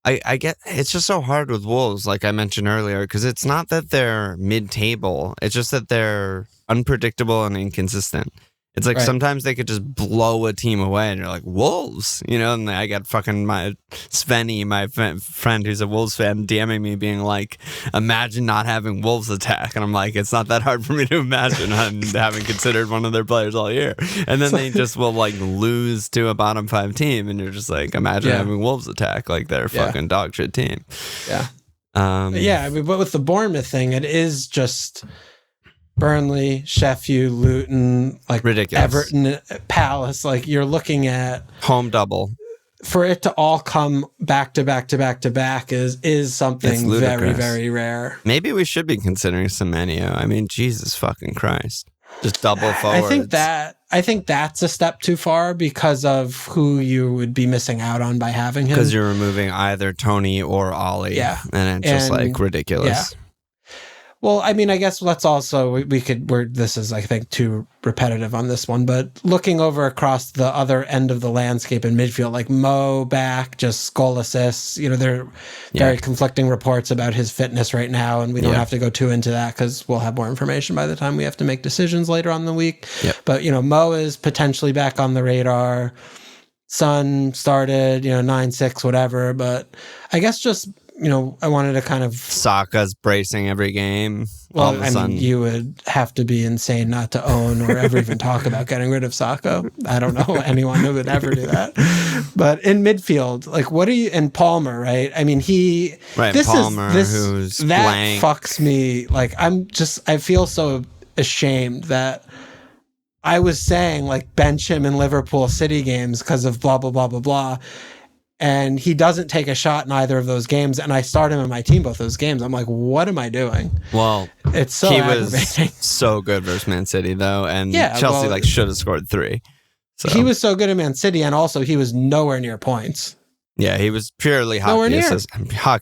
Speaker 1: I get it's just so hard with Wolves, like I mentioned earlier, because it's not that they're mid-table. It's just that they're unpredictable and inconsistent. It's like sometimes they could just blow a team away and you're like, Wolves, and I got fucking my Svenny, my friend who's a Wolves fan, DMing me being like, imagine not having Wolves attack. And I'm like, it's not that hard for me to imagine having considered one of their players all year. And then they just will like lose to a bottom 5 team and you're just like, imagine having Wolves attack like they're a fucking dog shit team.
Speaker 2: Yeah. But with the Bournemouth thing, it is just... Burnley, Sheffield, Luton, like ridiculous. Everton, Palace, like you're looking at
Speaker 1: home double.
Speaker 2: For it to all come back to back to back to back is something very, very rare.
Speaker 1: Maybe we should be considering Semenyo. I mean, Jesus fucking Christ. Just double forwards.
Speaker 2: I think that's a step too far because of who you would be missing out on by having him.
Speaker 1: Because you're removing either Tony or Ollie. Yeah. And it's just like ridiculous.
Speaker 2: Yeah. Well, I mean, I guess let's also, this is, I think, too repetitive on this one, but looking over across the other end of the landscape in midfield, like Mo back, just goal assists, there are very conflicting reports about his fitness right now, and we don't have to go too into that because we'll have more information by the time we have to make decisions later on in the week. Yep. But, Mo is potentially back on the radar. Son started, 9-6, whatever, but I guess just... I wanted to kind of...
Speaker 1: Saka's bracing every game.
Speaker 2: Well, I mean, you would have to be insane not to own or ever even talk about getting rid of Saka. I don't know anyone who would ever do that. But in midfield, like, what are you... And Palmer, right? I mean, he...
Speaker 1: Right, Palmer, who's
Speaker 2: that
Speaker 1: blank.
Speaker 2: Fucks me. Like, I feel so ashamed that I was saying, like, bench him in Liverpool City games because of blah, blah, blah, blah, blah. And he doesn't take a shot in either of those games. And I start him in my team both those games. I'm like, what am I doing?
Speaker 1: Well,
Speaker 2: it's so aggravating.
Speaker 1: Was so good versus Man City, though. And Chelsea should have scored 3. So.
Speaker 2: He was so good at Man City. And also, he was nowhere near points.
Speaker 1: Yeah, he was purely hockey assist.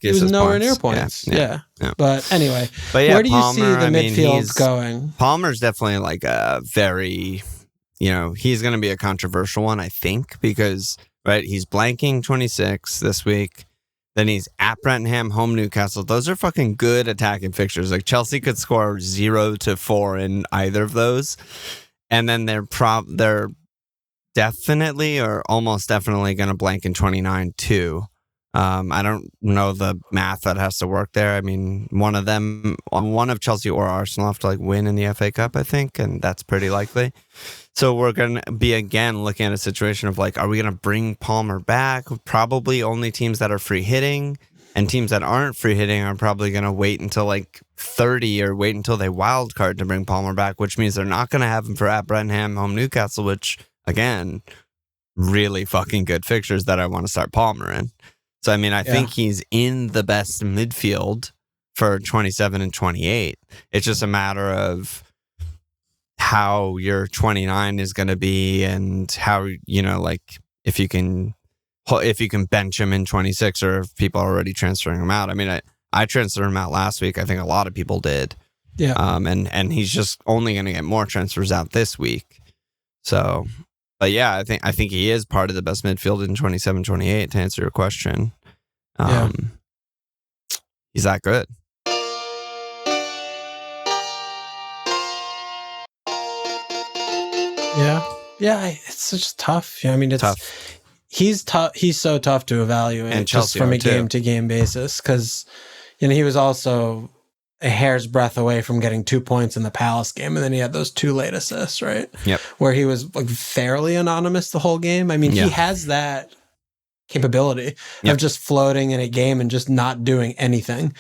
Speaker 2: He was nowhere near points. Yeah. But anyway, where do you see the midfield going?
Speaker 1: Palmer's definitely like a very, he's going to be a controversial one, I think, because... Right, he's blanking 26 this week. Then he's at Brentford, home Newcastle. Those are fucking good attacking fixtures. Like Chelsea could score 0-4 in either of those, and then they're definitely or almost definitely going to blank in 29 too. I don't know the math that has to work there. I mean, one of Chelsea or Arsenal have to win in the FA Cup, I think, and that's pretty likely. So we're going to be, again, looking at a situation of are we going to bring Palmer back? Probably only teams that are free hitting, and teams that aren't free hitting are probably going to wait until 30 or wait until they wild card to bring Palmer back, which means they're not going to have him for at Brentford, home Newcastle, which, again, really fucking good fixtures that I want to start Palmer in. So, I mean, I think he's in the best midfield for 27 and 28. It's just a matter of how your 29 is going to be and how, if you can bench him in 26 or if people are already transferring him out. I mean, I transferred him out last week. I think a lot of people did.
Speaker 2: Yeah.
Speaker 1: And he's just only going to get more transfers out this week. So, but yeah, I think he is part of the best midfield in 27-28 to answer your question. He's that good.
Speaker 2: Yeah, it's just tough. I mean, it's
Speaker 1: tough.
Speaker 2: He's tough. He's so tough to evaluate,
Speaker 1: and
Speaker 2: just from a game-to-game basis, because he was also a hair's breadth away from getting 2 points in the Palace game, and then he had those 2 late assists, right?
Speaker 1: Yep.
Speaker 2: Where he was like fairly anonymous the whole game. I mean, he has that capability of just floating in a game and just not doing anything.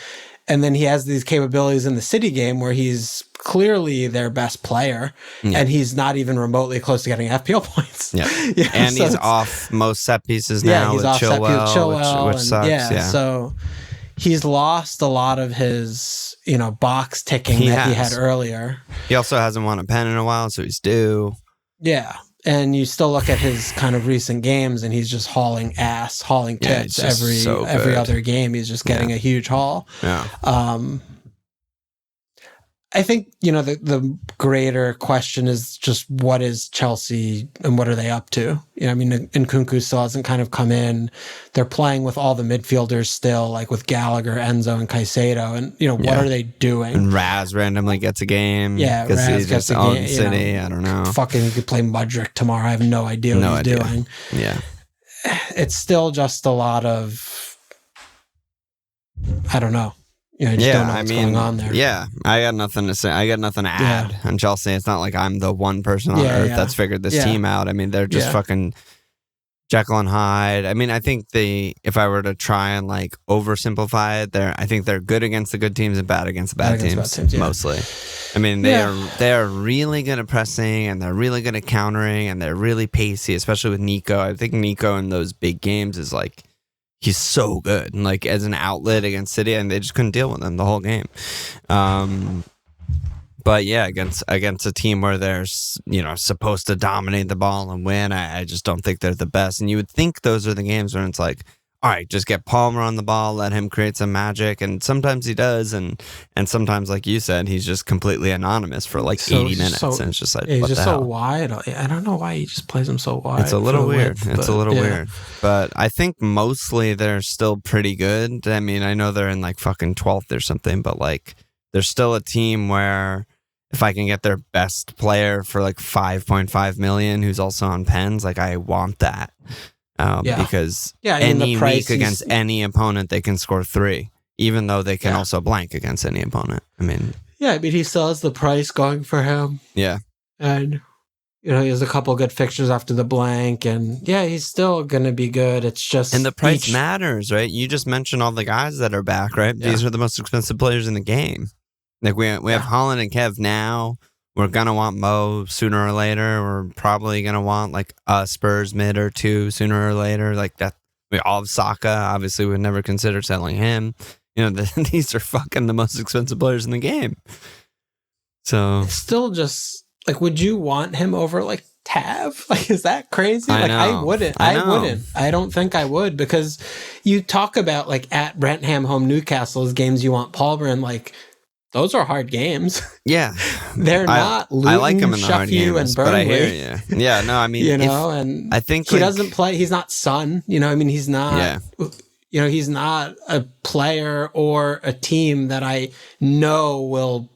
Speaker 2: And then he has these capabilities in the City game where he's clearly their best player, and he's not even remotely close to getting FPL points.
Speaker 1: Yeah, and so he's off most set pieces now. He's off Chilwell, which sucks. Yeah,
Speaker 2: so he's lost a lot of his box ticking he had earlier.
Speaker 1: He also hasn't won a pen in a while, so he's due.
Speaker 2: Yeah. And you still look at his kind of recent games, and he's just hauling tits every other game. He's just getting a huge haul.
Speaker 1: Yeah.
Speaker 2: I think, the greater question is just what is Chelsea and what are they up to? I mean, Nkunku still hasn't kind of come in. They're playing with all the midfielders still, like with Gallagher, Enzo, and Caicedo. And, what are they doing?
Speaker 1: And Raz randomly gets a game.
Speaker 2: Yeah,
Speaker 1: because he's just on City. I don't know.
Speaker 2: Fucking, he could play Mudryk tomorrow. I have no idea what he's doing.
Speaker 1: Yeah.
Speaker 2: It's still just a lot of, I don't know. I just don't know what's going on there.
Speaker 1: Yeah, I got nothing to say. I got nothing to add on Chelsea. It's not like I'm the one person on earth that's figured this team out. I mean, they're just fucking Jekyll and Hyde. I mean, I think if I were to try and like oversimplify it, I think they're good against the good teams and bad against the bad teams, mostly. I mean, they are really good at pressing, and they're really good at countering, and they're really pacey, especially with Nico. I think Nico in those big games is like, he's so good, and like as an outlet against City, and they just couldn't deal with him the whole game. But yeah, against a team where they're supposed to dominate the ball and win, I just don't think they're the best. And you would think those are the games where it's like, all right, just get Palmer on the ball, let him create some magic, and sometimes he does, and sometimes, like you said, he's just completely anonymous for like 80 minutes, and it's just like,
Speaker 2: he's
Speaker 1: what
Speaker 2: just
Speaker 1: the hell?
Speaker 2: so wide. I don't know why he just plays him so wide.
Speaker 1: It's a little weird. Weird, but I think mostly they're still pretty good. I mean, I know they're in like fucking 12th or something, but like they're still a team where if I can get their best player for like 5.5 million, who's also on pens, like I want that. Because any week against any opponent, they can score 3, even though they can also blank against any opponent. I mean,
Speaker 2: he still has the price going for him.
Speaker 1: Yeah.
Speaker 2: And, he has a couple good fixtures after the blank, and he's still going to be good. It's just.
Speaker 1: And the price matters, right? You just mentioned all the guys that are back, right? Yeah. These are the most expensive players in the game. Like we have Haaland and Kev now. We're going to want Mo sooner or later. We're probably going to want like a Spurs mid or 2 sooner or later. Like that. We all have Saka. Obviously, we would never consider selling him. These are fucking the most expensive players in the game. So.
Speaker 2: It's still just like, would you want him over like Tav? Like, is that crazy? I wouldn't. I don't think I would, because you talk about like at Brentford home Newcastle's games you want Palmer, and like, those are hard games.
Speaker 1: Yeah.
Speaker 2: They're not Luton,
Speaker 1: I like him in the hard games,
Speaker 2: and Burnley.
Speaker 1: But I hear you. Yeah, no, I mean,
Speaker 2: and
Speaker 1: I think
Speaker 2: he doesn't play. He's not Son. I mean, he's not. Yeah. He's not a player or a team that I know will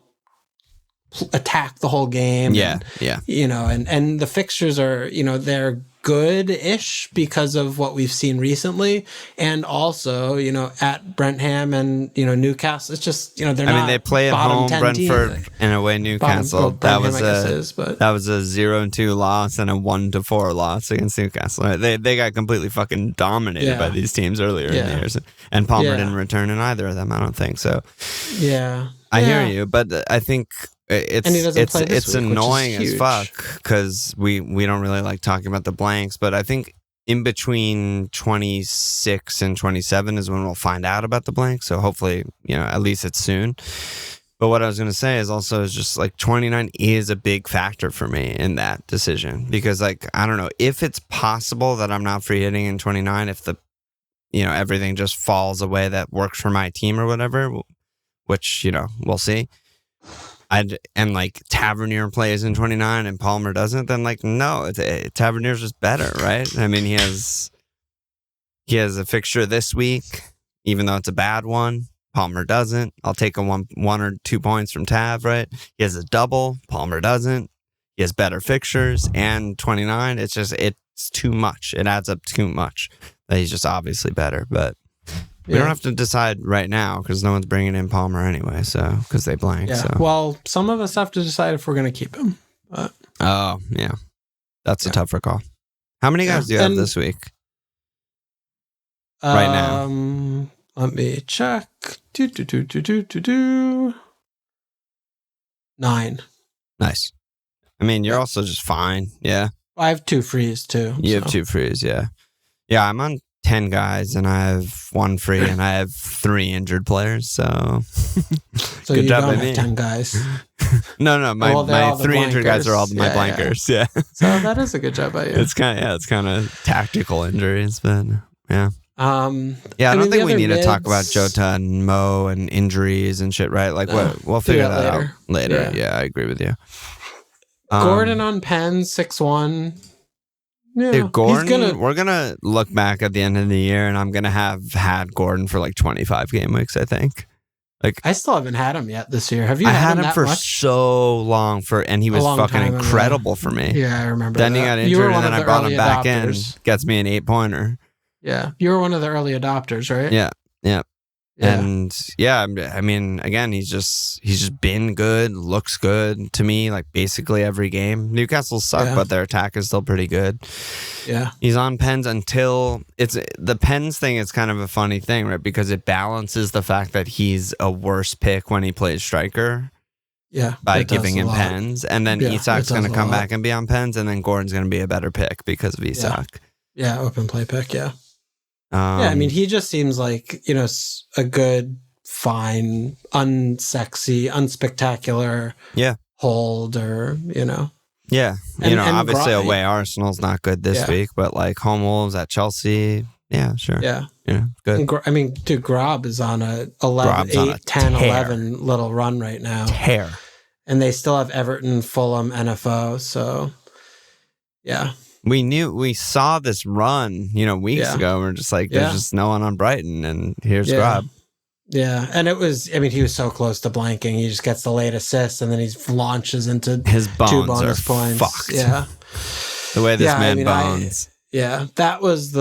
Speaker 2: attack the whole game.
Speaker 1: Yeah,
Speaker 2: and the fixtures are, they're good-ish because of what we've seen recently, and also at Brentford and Newcastle, it's just they're not. I mean,
Speaker 1: they play at home Brentford and away Newcastle. That was a 0-2 loss and a 1-4 loss against Newcastle. Right? They got completely fucking dominated by these teams earlier in the years, and Palmer didn't return in either of them. I don't think so.
Speaker 2: Yeah,
Speaker 1: I hear you, but I think. It's annoying as fuck, because we don't really like talking about the blanks, but I think in between 26 and 27 is when we'll find out about the blanks, so hopefully at least it's soon. But what I was going to say is just like 29 is a big factor for me in that decision, because like I don't know if it's possible that I'm not free hitting in 29 if the everything just falls away that works for my team or whatever, which we'll see. and like Tavernier plays in 29 and Palmer doesn't, then like no, Tavernier's just better, right? I mean, he has a fixture this week, even though it's a bad one. Palmer doesn't. I'll take a one or 2 points from Tav, right? He has a double. Palmer doesn't. He has better fixtures and 29. It's too much. It adds up too much. He's just obviously better, but we don't have to decide right now because no one's bringing in Palmer anyway. So because they blank.
Speaker 2: Yeah.
Speaker 1: So.
Speaker 2: Well, some of us have to decide if we're going to keep him. But.
Speaker 1: Oh yeah, that's a tougher call. How many guys do you have this week? Right now.
Speaker 2: Let me check. 9.
Speaker 1: Nice. I mean, you're also just fine. Yeah.
Speaker 2: I have 2 frees too.
Speaker 1: You have 2 frees, yeah. Yeah, I'm on 10 guys and I have 1 free and I have 3 injured players, so
Speaker 2: good you job don't have 10 guys.
Speaker 1: No, my 3 injured guys are all my blankers. Yeah.
Speaker 2: So that is a good job by you.
Speaker 1: It's kind of tactical injuries, but yeah. I don't think we need to talk about Jota and Mo and injuries and shit, right? Like, we'll figure that out later. Yeah, I agree with you.
Speaker 2: Gordon on pens, 6-1. Yeah,
Speaker 1: dude, Gordon, we're going to look back at the end of the year and I'm going to have had Gordon for like 25 game weeks, I think. Like,
Speaker 2: I still haven't had him yet this year. Have you?
Speaker 1: I had him for so long and he was fucking incredible for me.
Speaker 2: Yeah, I remember
Speaker 1: then he got injured and then I brought him back in. Gets me an 8-pointer.
Speaker 2: Yeah. You were one of the early adopters, right?
Speaker 1: Yeah. And I mean, again, he's just been good, looks good to me, like basically every game. Newcastle suck, but their attack is still pretty good.
Speaker 2: Yeah.
Speaker 1: He's on pens until the pens thing is kind of a funny thing, right? Because it balances the fact that he's a worse pick when he plays striker.
Speaker 2: Yeah.
Speaker 1: By giving him pens. And then Isak's going to come back and be on pens, and then Gordon's going to be a better pick because of Isak.
Speaker 2: Yeah, open play pick, yeah. I mean, he just seems like, a good, fine, unsexy, unspectacular hold or,
Speaker 1: Yeah. And obviously away Arsenal's not good this week, but like home Wolves at Chelsea, yeah, sure.
Speaker 2: Yeah.
Speaker 1: Good.
Speaker 2: I mean, dude, Grob is on a 11 little run right now.
Speaker 1: Tear.
Speaker 2: And they still have Everton, Fulham, NFO, so yeah.
Speaker 1: We saw this run, weeks ago. We're just like, there's just no one on Brighton, and here's Grob.
Speaker 2: Yeah, and he was so close to blanking. He just gets the late assist, and then he launches into
Speaker 1: his bones
Speaker 2: 2 bonus
Speaker 1: are
Speaker 2: points.
Speaker 1: Fucked.
Speaker 2: Yeah,
Speaker 1: the way this man bones.
Speaker 2: That was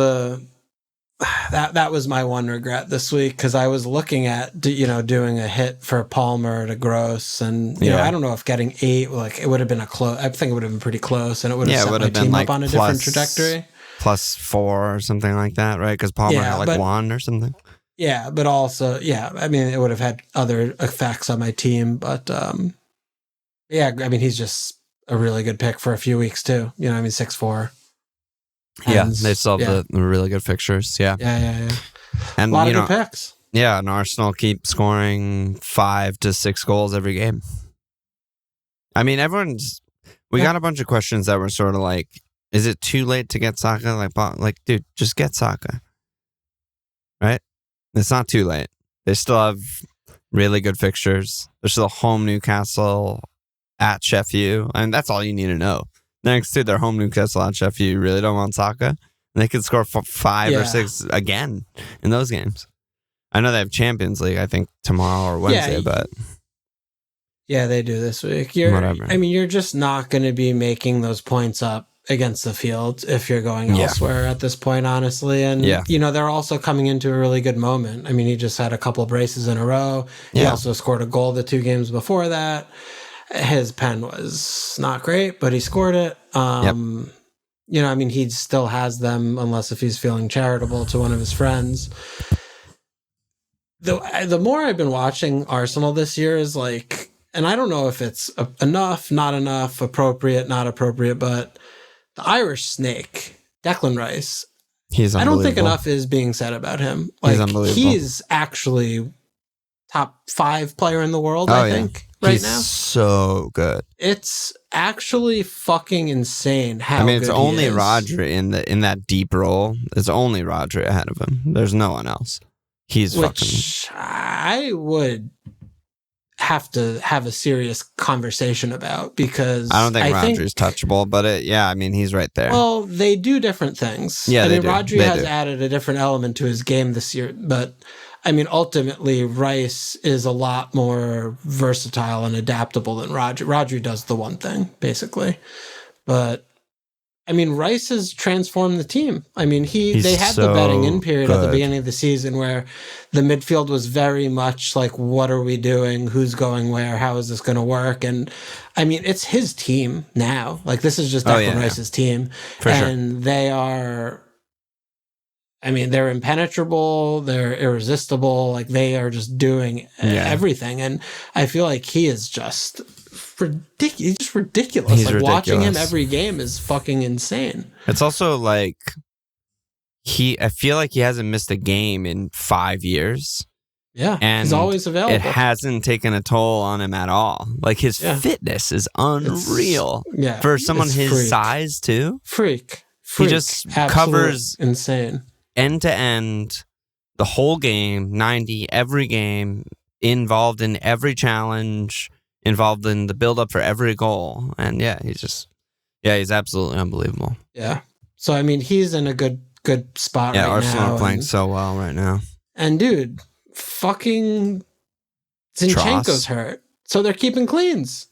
Speaker 2: that was my one regret this week because I was looking at doing a hit for Palmer to Gross, and I don't know if getting 8 it would have been I think it would have been pretty close, and it would have set my team up on a different trajectory. +4 or something like that, right? Because Palmer had 1 or something. Yeah, but also I mean it would have had other effects on my team, but I mean he's just a really good pick for a few weeks too. 6-4.
Speaker 1: Yeah, they still have the really good fixtures. Yeah. And
Speaker 2: a lot of good picks.
Speaker 1: Yeah, and Arsenal keep scoring 5 to 6 goals every game. I mean, we got a bunch of questions that were sort of like, is it too late to get Saka? Like, dude, just get Saka. Right? It's not too late. They still have really good fixtures. They're still home Newcastle at Sheffield. And that's all you need to know. Next to their home Newcastle at Sheffield, you really don't want Saka. And they could score 5 or 6 again in those games. I know they have Champions League, I think, tomorrow or Wednesday, but...
Speaker 2: Yeah, they do this week.
Speaker 1: Whatever.
Speaker 2: I mean, you're just not going to be making those points up against the field if you're going elsewhere at this point, honestly. And, they're also coming into a really good moment. I mean, he just had a couple braces in a row. He also scored a goal the 2 games before that. His pen was not great, but he scored it. I mean, he still has them unless if he's feeling charitable to one of his friends. The more I've been watching Arsenal this year is like, and I don't know if it's enough, not enough, appropriate, not appropriate, but the Irish snake, Declan Rice, I don't think enough is being said about him. Like, he's actually top 5 player in the world, I think. Right now,
Speaker 1: he's so good.
Speaker 2: It's actually fucking insane how.
Speaker 1: I mean, it's only Rodri in that deep role. It's only Rodri ahead of him. There's no one else. He's fucking.
Speaker 2: I would have to have a serious conversation about, because
Speaker 1: I don't think Rodri's touchable, but I mean, he's right there.
Speaker 2: Well, they do different things.
Speaker 1: Yeah, they do.
Speaker 2: Rodri has added a different element to his game this year, but I mean, ultimately, Rice is a lot more versatile and adaptable than Rodri. Rodri does the one thing, basically. But I mean, Rice has transformed the team. I mean, they had the betting in period at the beginning of the season where the midfield was very much like, what are we doing? Who's going where? How is this going to work? And I mean, it's his team now. Like, this is just Declan Rice's team. And they are, I mean, they're impenetrable. They're irresistible. Like, they are just doing everything. And I feel like he is just ridiculous. He's just ridiculous.
Speaker 1: He's
Speaker 2: like
Speaker 1: ridiculous.
Speaker 2: Watching him every game is fucking insane.
Speaker 1: It's also like I feel like he hasn't missed a game in 5 years.
Speaker 2: Yeah,
Speaker 1: and
Speaker 2: he's always available.
Speaker 1: It hasn't taken a toll on him at all. Like, his fitness is unreal for someone his size too.
Speaker 2: Freak.
Speaker 1: He just covers
Speaker 2: insane
Speaker 1: end to end the whole game, 90 every game, involved in every challenge, involved in the build-up for every goal. And he's absolutely unbelievable.
Speaker 2: Yeah. So, I mean, he's in a good spot right now.
Speaker 1: Yeah, Arsenal are playing so well right now.
Speaker 2: And, dude, fucking Zinchenko's hurt. So they're keeping cleans.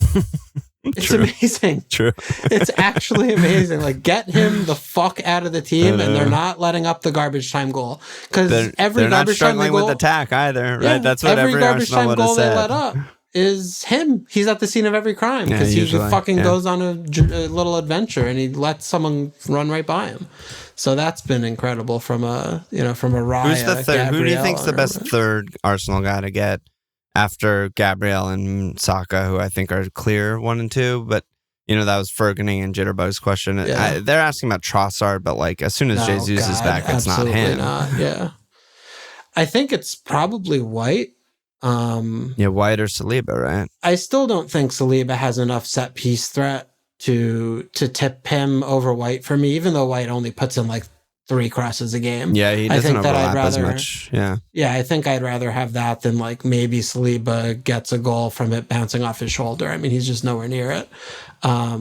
Speaker 2: It's amazing.
Speaker 1: True.
Speaker 2: It's actually amazing. Like, get him the fuck out of the team, and they're not letting up the garbage time goal. Because every garbage time goal...
Speaker 1: They're not struggling with attack either, right? That's what every
Speaker 2: garbage
Speaker 1: Arsenal
Speaker 2: time goal
Speaker 1: they
Speaker 2: let up is him. He's at the scene of every crime because he fucking goes on a little adventure and he lets someone run right by him. So that's been incredible from a Raya.
Speaker 1: Who's the third?
Speaker 2: Gabriel,
Speaker 1: who do you think's the best third Arsenal guy to get after Gabriel and Saka, who I think are clear 1 and 2? But that was Ferguson and Jitterbug's question.
Speaker 2: Yeah.
Speaker 1: They're asking about Trossard, but like as soon as Jesus is back, it's not him.
Speaker 2: Yeah, I think it's probably White.
Speaker 1: White or Saliba, right?
Speaker 2: I still don't think Saliba has enough set piece threat to tip him over White for me, even though White only puts in like 3 crosses a game.
Speaker 1: Yeah, he doesn't overlap as much. Yeah,
Speaker 2: I think I'd rather have that than like maybe Saliba gets a goal from it bouncing off his shoulder. I mean, he's just nowhere near it. I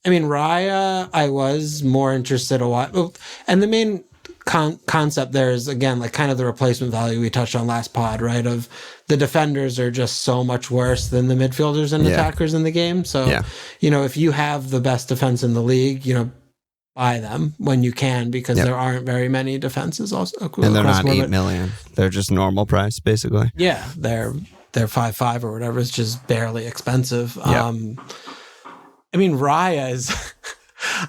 Speaker 2: mean, Raya, I was more interested a while, and the main concept there is, again, like kind of the replacement value we touched on last pod, right? Of the defenders are just so much worse than the midfielders and attackers in the game. So, if you have the best defense in the league, buy them when you can, because there aren't very many defenses also.
Speaker 1: And they're not 8 million. They're just normal price, basically.
Speaker 2: Yeah, they're 5.5 or whatever. It's just barely expensive.
Speaker 1: Yeah.
Speaker 2: I mean, Raya is...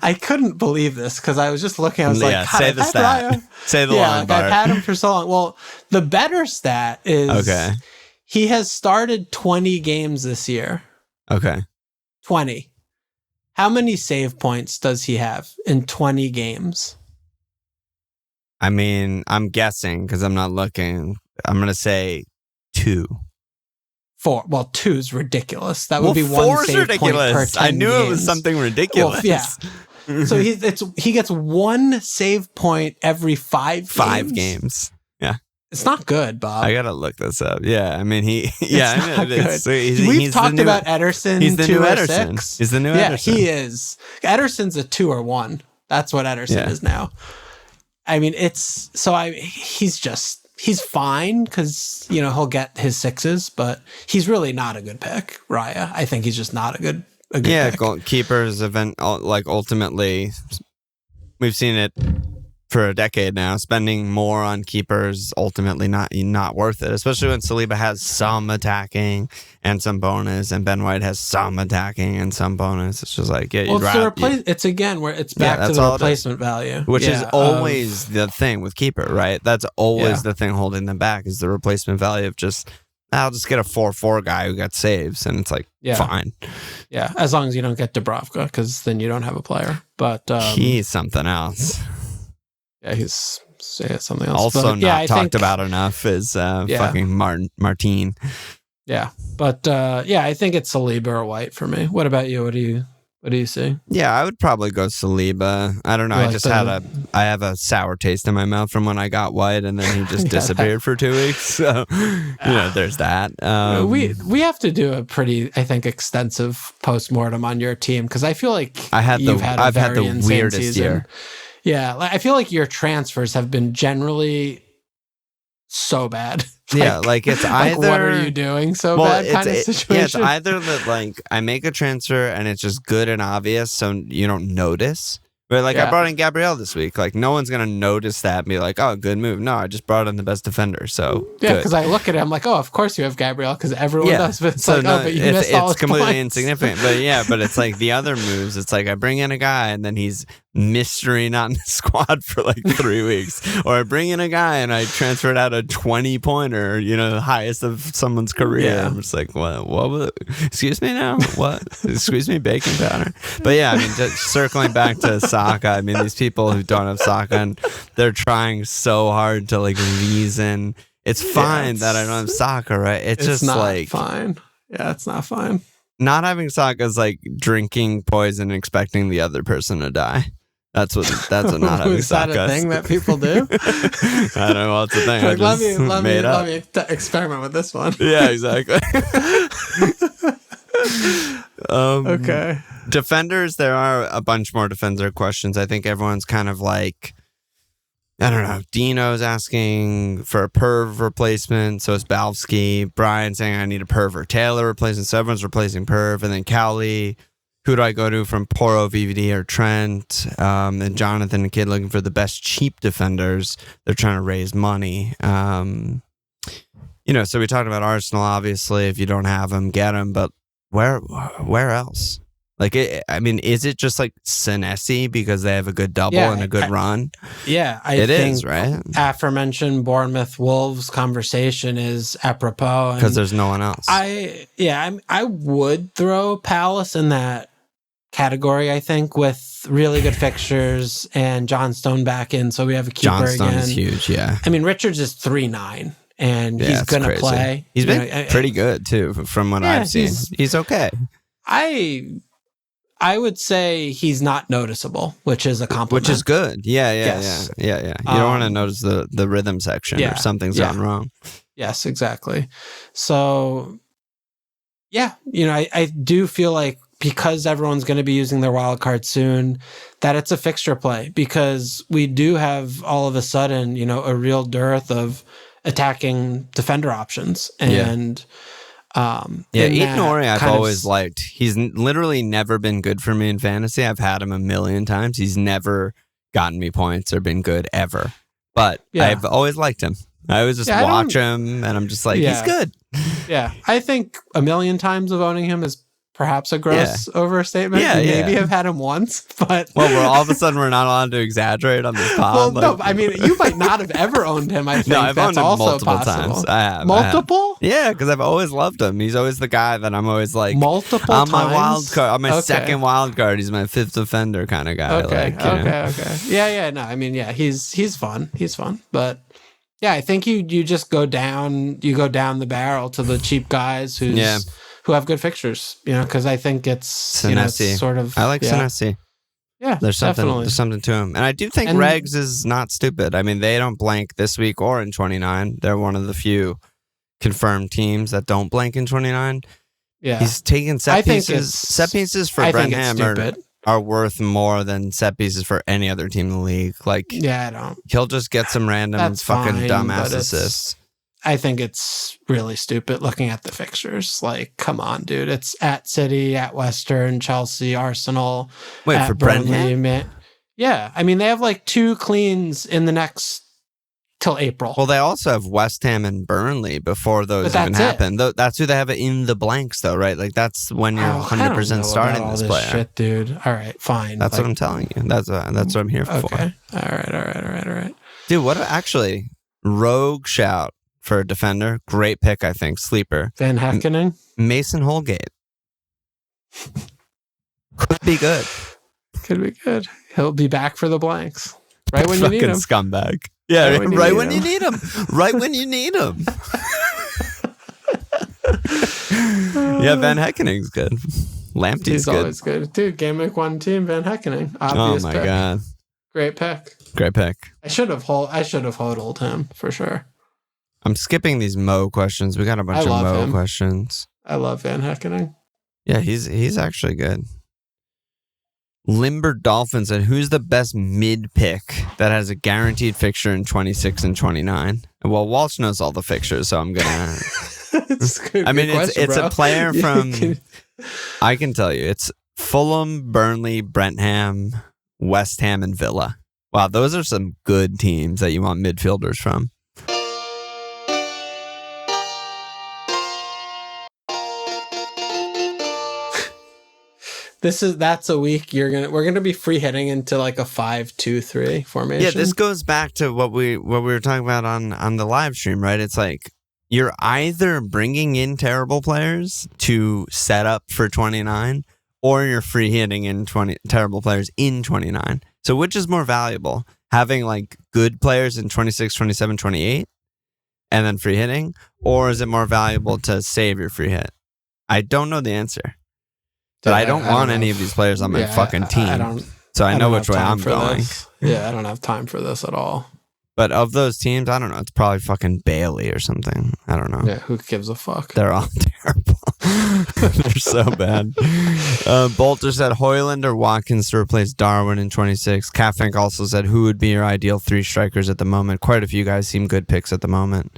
Speaker 2: I couldn't believe this because I was just looking. I was like,
Speaker 1: say the stat. Say the line,
Speaker 2: I've had him for so long. Well, the better stat is he has started 20 games this year.
Speaker 1: Okay.
Speaker 2: 20. How many save points does he have in 20 games?
Speaker 1: I mean, I'm guessing because I'm not looking. I'm going to say 2.
Speaker 2: 4. Well, 2 is ridiculous. That would be 1 save
Speaker 1: ridiculous.
Speaker 2: Point per 10
Speaker 1: I knew
Speaker 2: games.
Speaker 1: It was something ridiculous.
Speaker 2: Well, So he gets 1 save point every 5
Speaker 1: games. Yeah.
Speaker 2: It's not good, Bob.
Speaker 1: I gotta look this up. Yeah, I mean
Speaker 2: We've talked about Ederson.
Speaker 1: He's the
Speaker 2: 2
Speaker 1: new
Speaker 2: or
Speaker 1: Ederson.
Speaker 2: 6.
Speaker 1: He's the new Ederson.
Speaker 2: Yeah, he is. Ederson's a 2 or 1. That's what Ederson is now. I mean, he's fine because he'll get his 6s, but he's really not a good pick. Raya, I think he's just not a good pick.
Speaker 1: Keepers ultimately, we've seen it for a decade now. Spending more on keepers ultimately not worth it, especially when Saliba has some attacking and some bonus, and Ben White has some attacking and some bonus. It's just like
Speaker 2: it's again where it's back to the replacement value,
Speaker 1: which is always the thing with keeper, right? That's always the thing holding them back is the replacement value of just, I'll just get a 4-4 guy who got saves, and it's like fine.
Speaker 2: Yeah, as long as you don't get Dubravka, because then you don't have a player. But
Speaker 1: he's something else.
Speaker 2: Yeah, he's something else.
Speaker 1: Also, not talked about enough is fucking Martin.
Speaker 2: Yeah, but I think it's Saliba or White for me. What about you? What do you see?
Speaker 1: Yeah, I would probably go Saliba. I don't know. I have a sour taste in my mouth from when I got White, and then he just disappeared for 2 weeks. So, there's that.
Speaker 2: We have to do a pretty, I think, extensive postmortem on your team because I feel like I've had the weirdest season. Year. Yeah, I feel like your transfers have been generally so bad.
Speaker 1: It's either
Speaker 2: what are you doing so bad kind of situation.
Speaker 1: Yeah, it's either that I make a transfer and it's just good and obvious, so you don't notice. But I brought in Gabriel this week. No one's gonna notice that and be like, "Oh, good move." No, I just brought in the best defender. So
Speaker 2: because I look at it, I'm like, "Oh, of course you have Gabriel," because everyone does. But it's but you missed all his
Speaker 1: completely
Speaker 2: points.
Speaker 1: Insignificant. But it's the other moves. It's I bring in a guy and then he's mystery not in the squad for 3 weeks, or I bring in a guy and I transfer it out a 20-pointer, the highest of someone's career. Yeah. I'm just what? Excuse me now? What? Excuse me, bacon powder? But just circling back to Saka. These people who don't have Saka, and they're trying so hard to reason. It's fine that I don't have Saka, right? It's just
Speaker 2: not fine. Yeah, it's not fine.
Speaker 1: Not having Saka is like drinking poison and expecting the other person to die. That's what not having Saka is.
Speaker 2: Is that a thing that people do?
Speaker 1: I don't know. Well, it's a thing.
Speaker 2: Let me experiment with this one.
Speaker 1: Yeah, exactly.
Speaker 2: Okay.
Speaker 1: Defenders, there are a bunch more defender questions. I think everyone's kind of I don't know. Dino's asking for a Perv replacement, so is Balfsky. Brian saying I need a Perv or Taylor replacement, so everyone's replacing Perv. And then Cowley, who do I go to from Poro, VVD, or Trent? And Jonathan and Kid looking for the best cheap defenders. They're trying to raise money. So we talked about Arsenal, obviously. If you don't have them, get them. But where else? Is it just Senesi because they have a good double and a good run?
Speaker 2: Yeah, I think right? Aforementioned Bournemouth Wolves conversation is apropos
Speaker 1: because there's no one else.
Speaker 2: I would throw Palace in that category. I think with really good fixtures and John Stone back in, so we have a keeper again. John Stone is
Speaker 1: huge. Yeah,
Speaker 2: Richards is 3.9. And he's going to play.
Speaker 1: He's been pretty good, too, from what I've seen. He's okay.
Speaker 2: I would say he's not noticeable, which is a compliment.
Speaker 1: Which is good. Yeah. You don't want to notice the rhythm section or something's gone wrong.
Speaker 2: Yes, exactly. So, I do feel like because everyone's going to be using their wild card soon, that it's a fixture play because we do have all of a sudden, a real dearth of attacking defender options. And
Speaker 1: Eden Ori I've always liked. He's literally never been good for me in fantasy. I've had him a million times. He's never gotten me points or been good ever. But I've always liked him. I always just watch him and I'm just he's good.
Speaker 2: Yeah. I think a million times of owning him is perhaps a gross overstatement. Maybe have had him once, but
Speaker 1: all of a sudden we're not allowed to exaggerate on this pod.
Speaker 2: Well, no, you might not have ever owned him. I think
Speaker 1: no, I've owned him
Speaker 2: also
Speaker 1: multiple
Speaker 2: possible.
Speaker 1: times. I have
Speaker 2: multiple.
Speaker 1: Yeah, because I've always loved him. He's always the guy that I'm always
Speaker 2: multiple
Speaker 1: on
Speaker 2: times?
Speaker 1: my wild card, on my second wild card. He's my fifth defender kind of guy.
Speaker 2: Okay. Yeah. No, he's fun. He's fun, but. Yeah, I think you just go down the barrel to the cheap guys who have good fixtures, because I think it's sort of.
Speaker 1: I like Senesi.
Speaker 2: Yeah,
Speaker 1: there's something to him, and I do think Regs is not stupid. They don't blank this week or in 29. They're one of the few confirmed teams that don't blank in 29.
Speaker 2: Yeah,
Speaker 1: he's taking set pieces. Set pieces for Brenham are worth more than set pieces for any other team in the league.
Speaker 2: I don't.
Speaker 1: He'll just get some random fucking dumbass assists.
Speaker 2: I think it's really stupid looking at the fixtures. Come on, dude. It's at City, at Western, Chelsea, Arsenal.
Speaker 1: Wait, for Brenham?
Speaker 2: Yeah. They have 2 cleans in the next till April.
Speaker 1: Well, they also have West Ham and Burnley before those even happen. That's who they have in the blanks, though, right? That's when you're 100% starting this player.
Speaker 2: Shit, dude. All right, fine.
Speaker 1: That's what I'm telling you. That's what I'm here for.
Speaker 2: Okay. All right.
Speaker 1: Dude, what rogue shout for a defender? Great pick, I think. Sleeper.
Speaker 2: Van Heckening?
Speaker 1: Mason Holgate. Could be good.
Speaker 2: He'll be back for the blanks. Right when you need him.
Speaker 1: Scumbag. Yeah, right when you need him. Right when you need him. Yeah, Van Heckening's good. Lamptey's
Speaker 2: He's
Speaker 1: good.
Speaker 2: always good. Dude, game week 1 team, Van Heckening. Obvious
Speaker 1: Oh my
Speaker 2: pick.
Speaker 1: God.
Speaker 2: Great pick.
Speaker 1: Great pick.
Speaker 2: I should have hodled him for sure.
Speaker 1: I'm skipping these Mo questions. We got a bunch of Mo questions.
Speaker 2: I love Van Heckening.
Speaker 1: Yeah, he's actually good. Limber Dolphin said, who's the best mid pick that has a guaranteed fixture in 26 and 29? Well, Walsh knows all the fixtures, so I'm gonna.
Speaker 2: It's
Speaker 1: a player from. I can tell you, it's Fulham, Burnley, Brentford, West Ham, and Villa. Wow, those are some good teams that you want midfielders from.
Speaker 2: That's a week we're gonna be free hitting into like a 5-2-3 formation.
Speaker 1: Yeah, this goes back to what we were talking about on the live stream, right? It's like you're either bringing in terrible players to set up for 29, or you're free hitting in terrible players in 29. So which is more valuable? Having like good players in 26, 27, 28, and then free hitting, or is it more valuable to save your free hit? I don't know the answer. But I don't want any of these players on my fucking team. So I know which way I'm going.
Speaker 2: Yeah, I don't have time for this at all.
Speaker 1: But of those teams, I don't know. It's probably fucking Bailey or something. I don't know.
Speaker 2: Yeah, who gives a fuck?
Speaker 1: They're all terrible. They're so bad. Bolter said Hoyland or Watkins to replace Darwin in 26. Catfink also said, who would be your ideal 3 strikers at the moment? Quite a few guys seem good picks at the moment.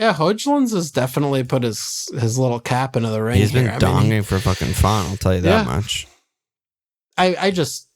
Speaker 2: Yeah, Hodglands has definitely put his little cap into the ring.
Speaker 1: He's been donging for fucking fun, I'll tell you that much.
Speaker 2: I just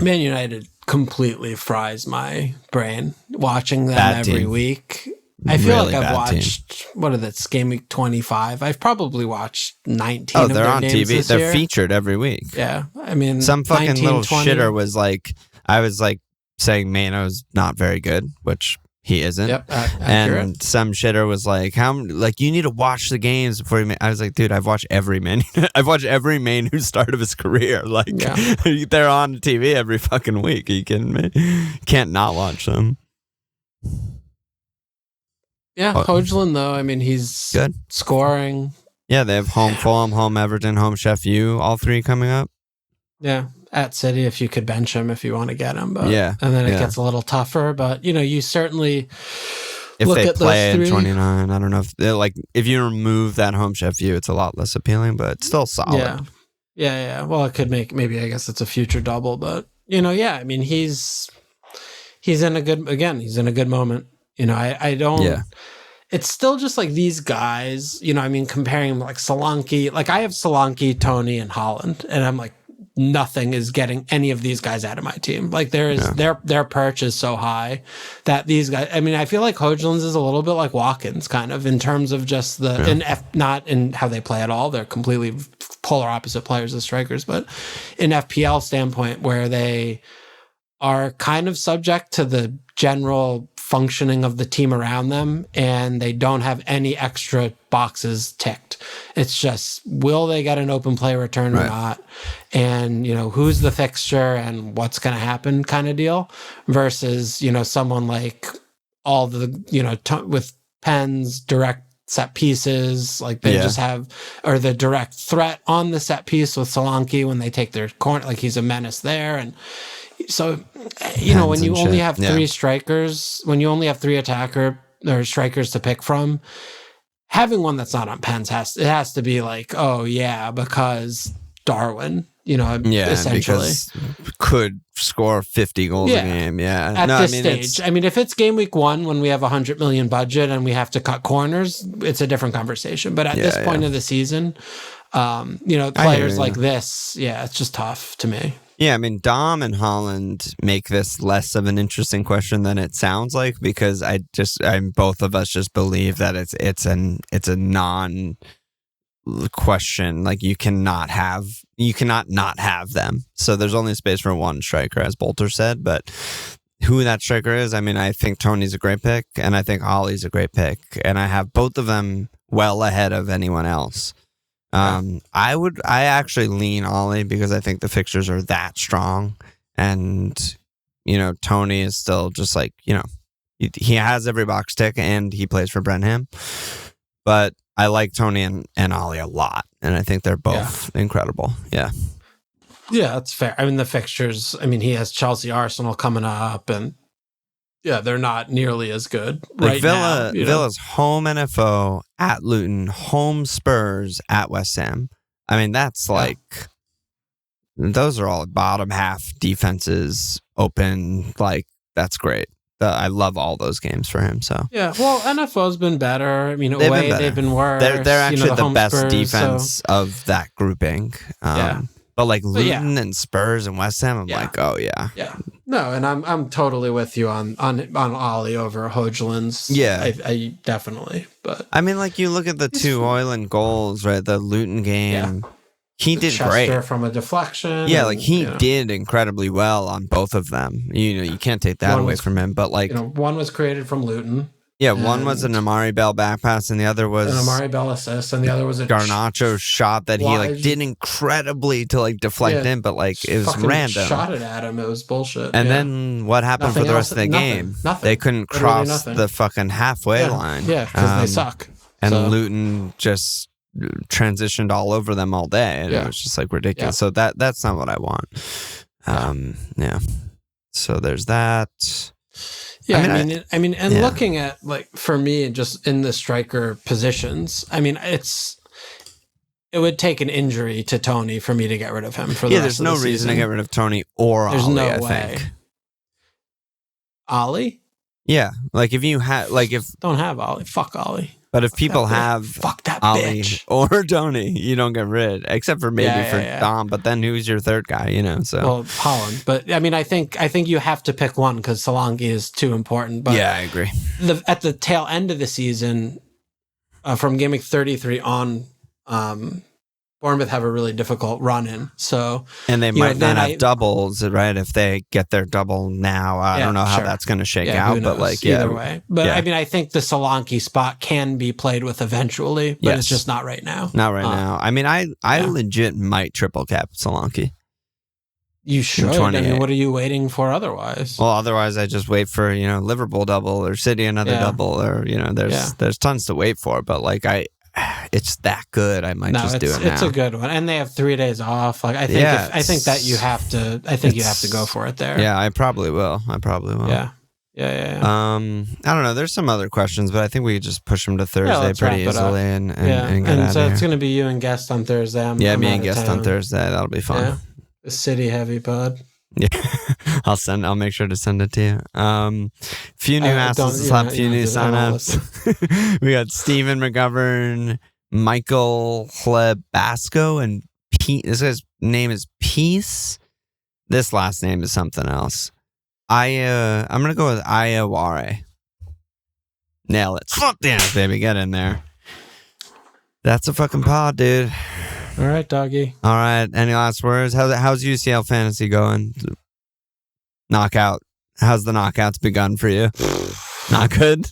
Speaker 2: Man United completely fries my brain watching them every week. I feel like I've watched that's game week 25. I've probably watched 19 of their games this year.
Speaker 1: They're on TV. They're featured every week.
Speaker 2: Yeah. I mean,
Speaker 1: some fucking 19, little 20. Shitter was like, I was like saying Mano's not very good, which he isn't.
Speaker 2: Yep,
Speaker 1: and some shitter was like, you need to watch the games before you. I was like, dude, I've watched every man. I've watched every Manu start of his career. Like, they're on TV every fucking week. Are you kidding me? Can't not watch them.
Speaker 2: Yeah, Hodgland though. I mean, he's
Speaker 1: good
Speaker 2: scoring.
Speaker 1: Yeah, they have home Fulham, home Everton, home Sheffield, all 3 coming up.
Speaker 2: Yeah. At City, if you could bench him, if you want to get him, but
Speaker 1: and
Speaker 2: then it gets a little tougher. But you certainly
Speaker 1: if
Speaker 2: look
Speaker 1: they
Speaker 2: at
Speaker 1: play
Speaker 2: those 3.
Speaker 1: in 29. I don't know if you remove that home Sheffield, it's a lot less appealing, but it's still solid.
Speaker 2: Yeah. Well, it could make I guess it's a future double, but I mean, he's in a good moment. I don't. Yeah. It's still just like these guys. I mean, comparing him like Solanke. Like I have Solanke, Tony, and Holland, and I'm like, nothing is getting any of these guys out of my team. Like their perch is so high that these guys, I mean, I feel like Hodglands is a little bit like Watkins kind of in terms of just not in how they play at all. They're completely polar opposite players as strikers, but in FPL standpoint where they are kind of subject to the general functioning of the team around them and they don't have any extra boxes ticked. It's just, will they get an open play return or not? And, who's the fixture and what's going to happen kind of deal versus, someone like all the, with pens, direct set pieces, like they just have, or the direct threat on the set piece with Solanke when they take their corner, like he's a menace there. And so, when you only have 3 strikers, when you only have 3 attacker or strikers to pick from, having one that's not on pens has to be like, because Darwin, essentially
Speaker 1: because could score 50 goals a game. Yeah,
Speaker 2: at this stage, I mean, if it's game week 1 when we have 100 million budget and we have to cut corners, it's a different conversation. But at this point of the season, players like this, it's just tough to me.
Speaker 1: Yeah, I mean, Dom and Holland make this less of an interesting question than it sounds like because both of us just believe that it's a non question. Like you cannot not have them. So there's only space for one striker, as Bolter said. But who that striker is, I mean, I think Tony's a great pick, and I think Ollie's a great pick, and I have both of them well ahead of anyone else. I actually lean Ollie because I think the fixtures are that strong, and Tony is still just like he has every box tick and he plays for Brenham, but I like Tony and Ollie a lot, and I think they're both incredible. Yeah.
Speaker 2: Yeah, that's fair. I mean, the fixtures, I mean, he has Chelsea, Arsenal coming up, and they're not nearly as good right now.
Speaker 1: Villa's home NFO, at Luton, home Spurs, at West Ham. I mean, that's like, those are all bottom half defenses, open, like, that's great. I love all those games for him. So
Speaker 2: yeah, well, NFO's been better. I mean, they've been worse.
Speaker 1: They're actually the best
Speaker 2: Spurs,
Speaker 1: defense of that grouping. But like Luton and Spurs and West Ham, I'm like, oh yeah.
Speaker 2: No, and I'm totally with you on Ollie over Højlund's.
Speaker 1: Yeah,
Speaker 2: I definitely. But
Speaker 1: I mean, like you look at the two Højlund goals, right? The Luton game. Yeah. He did great
Speaker 2: from a deflection.
Speaker 1: Yeah, like he did incredibly well on both of them. You can't take that away from him. But like,
Speaker 2: one was created from Luton.
Speaker 1: Yeah, one was an Amari Bell back pass, and the other was
Speaker 2: an Amari Bell assist, and the other was a
Speaker 1: Garnacho shot that he like did incredibly to like deflect in, but like it was random.
Speaker 2: Shot it at him. It was bullshit.
Speaker 1: And then what happened for the rest of the game? They couldn't cross the fucking halfway line.
Speaker 2: Yeah, because they suck.
Speaker 1: And Luton just transitioned all over them all day, and it was just like ridiculous. So that's not what I want. So there's that.
Speaker 2: Yeah, I mean, looking at like for me, just in the striker positions, I mean, it would take an injury to Tony for me to get rid of him. For the rest
Speaker 1: there's no
Speaker 2: of the
Speaker 1: reason
Speaker 2: season.
Speaker 1: to get rid of Tony or
Speaker 2: there's
Speaker 1: Ollie.
Speaker 2: no
Speaker 1: I
Speaker 2: way.
Speaker 1: think.
Speaker 2: Ollie?
Speaker 1: Yeah, like if you have, like if
Speaker 2: don't have Ollie, fuck Ollie.
Speaker 1: But if people have
Speaker 2: fuck that
Speaker 1: Ollie
Speaker 2: bitch
Speaker 1: or Tony, you don't get rid, except for maybe for Dom. But then who's your third guy? So
Speaker 2: well, Holland. But I mean, I think you have to pick one because Solanke is too important. But
Speaker 1: yeah, I agree.
Speaker 2: At the tail end of the season, from game week 33 on, Bournemouth have a really difficult run in. So
Speaker 1: and they might not have doubles, right? If they get their double now, I don't know how that's going to shake out. But like
Speaker 2: either way. But I mean, I think the Solanke spot can be played with eventually, but it's just not right now.
Speaker 1: Not right now. I mean, I legit might triple cap Solanke.
Speaker 2: You should. I mean, what are you waiting for otherwise?
Speaker 1: Well, otherwise I just wait for Liverpool double or City another double or there's tons to wait for. But like it's that good. I might just do it now.
Speaker 2: It's a good one, and they have 3 days off. Like I think that you have to. I think you have to go for it there.
Speaker 1: Yeah, I probably will.
Speaker 2: Yeah.
Speaker 1: I don't know. There's some other questions, but I think we could just push them to Thursday pretty easily and get out
Speaker 2: so
Speaker 1: of
Speaker 2: it's
Speaker 1: here.
Speaker 2: going to be you and guest on Thursday.
Speaker 1: Me and guest on Thursday. That'll be fun.
Speaker 2: Yeah. The city heavy pod.
Speaker 1: Yeah, I'll make sure to send it to you. Few new asses to slap, few new signups. We got Stephen McGovern, Michael Hlebasco, and this guy's name is Peace. This last name is something else. I'm gonna go with Ayaware. Nail it. Fuck dance, baby. Get in there. That's a fucking pod, dude.
Speaker 2: All right, doggy.
Speaker 1: All right. Any last words? How's UCL fantasy going? Knockout. How's the knockouts begun for you? Not good?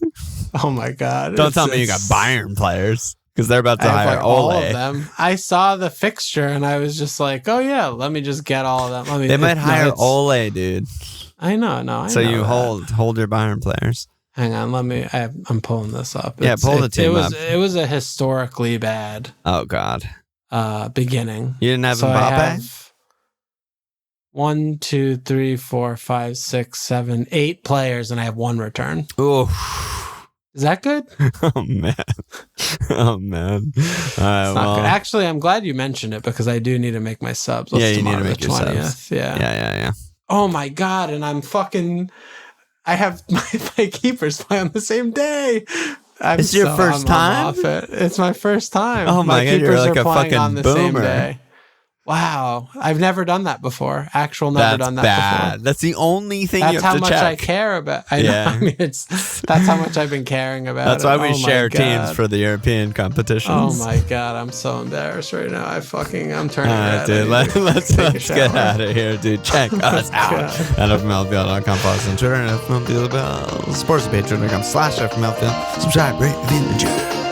Speaker 2: Oh, my God.
Speaker 1: Don't tell me you got Bayern players because they're about to hire Ole.
Speaker 2: All of them. I saw the fixture and I was just like, oh, yeah, let me just get all of them.
Speaker 1: They might hire Ole, dude.
Speaker 2: I know.
Speaker 1: So you hold your Bayern players.
Speaker 2: Hang on, I'm pulling this up.
Speaker 1: Pull the team up.
Speaker 2: It was a historically bad.
Speaker 1: Oh, God.
Speaker 2: Beginning.
Speaker 1: You didn't have
Speaker 2: Mbappe?
Speaker 1: I have
Speaker 2: 1, 2, 3, 4, 5, 6, 7, 8 players, and I have 1 return.
Speaker 1: Ooh.
Speaker 2: Is that good?
Speaker 1: Oh, man. All right,
Speaker 2: it's not good. Actually, I'm glad you mentioned it because I do need to make my subs.
Speaker 1: You need to make your 20th. Subs.
Speaker 2: Yeah. Oh, my God. And I'm fucking... I have my keepers play on the same day.
Speaker 1: It's your first time?
Speaker 2: It's my first time.
Speaker 1: Oh my God, you're like a fucking
Speaker 2: on the
Speaker 1: boomer.
Speaker 2: Same day. Wow. I've never done that before. Never done that before.
Speaker 1: That's the only thing you have to check.
Speaker 2: That's how much I care about. I know. I mean, that's how much I've been caring about
Speaker 1: That's why we share teams for the European competitions.
Speaker 2: Oh my God, I'm so embarrassed right now. I'm turning red.
Speaker 1: Dude, let's get out of here, dude. Check us out at FMLFPL.com, follow us on Twitter, and FMLFPL, sports patreon.com/FMLFPL. Subscribe, rate, review, and share.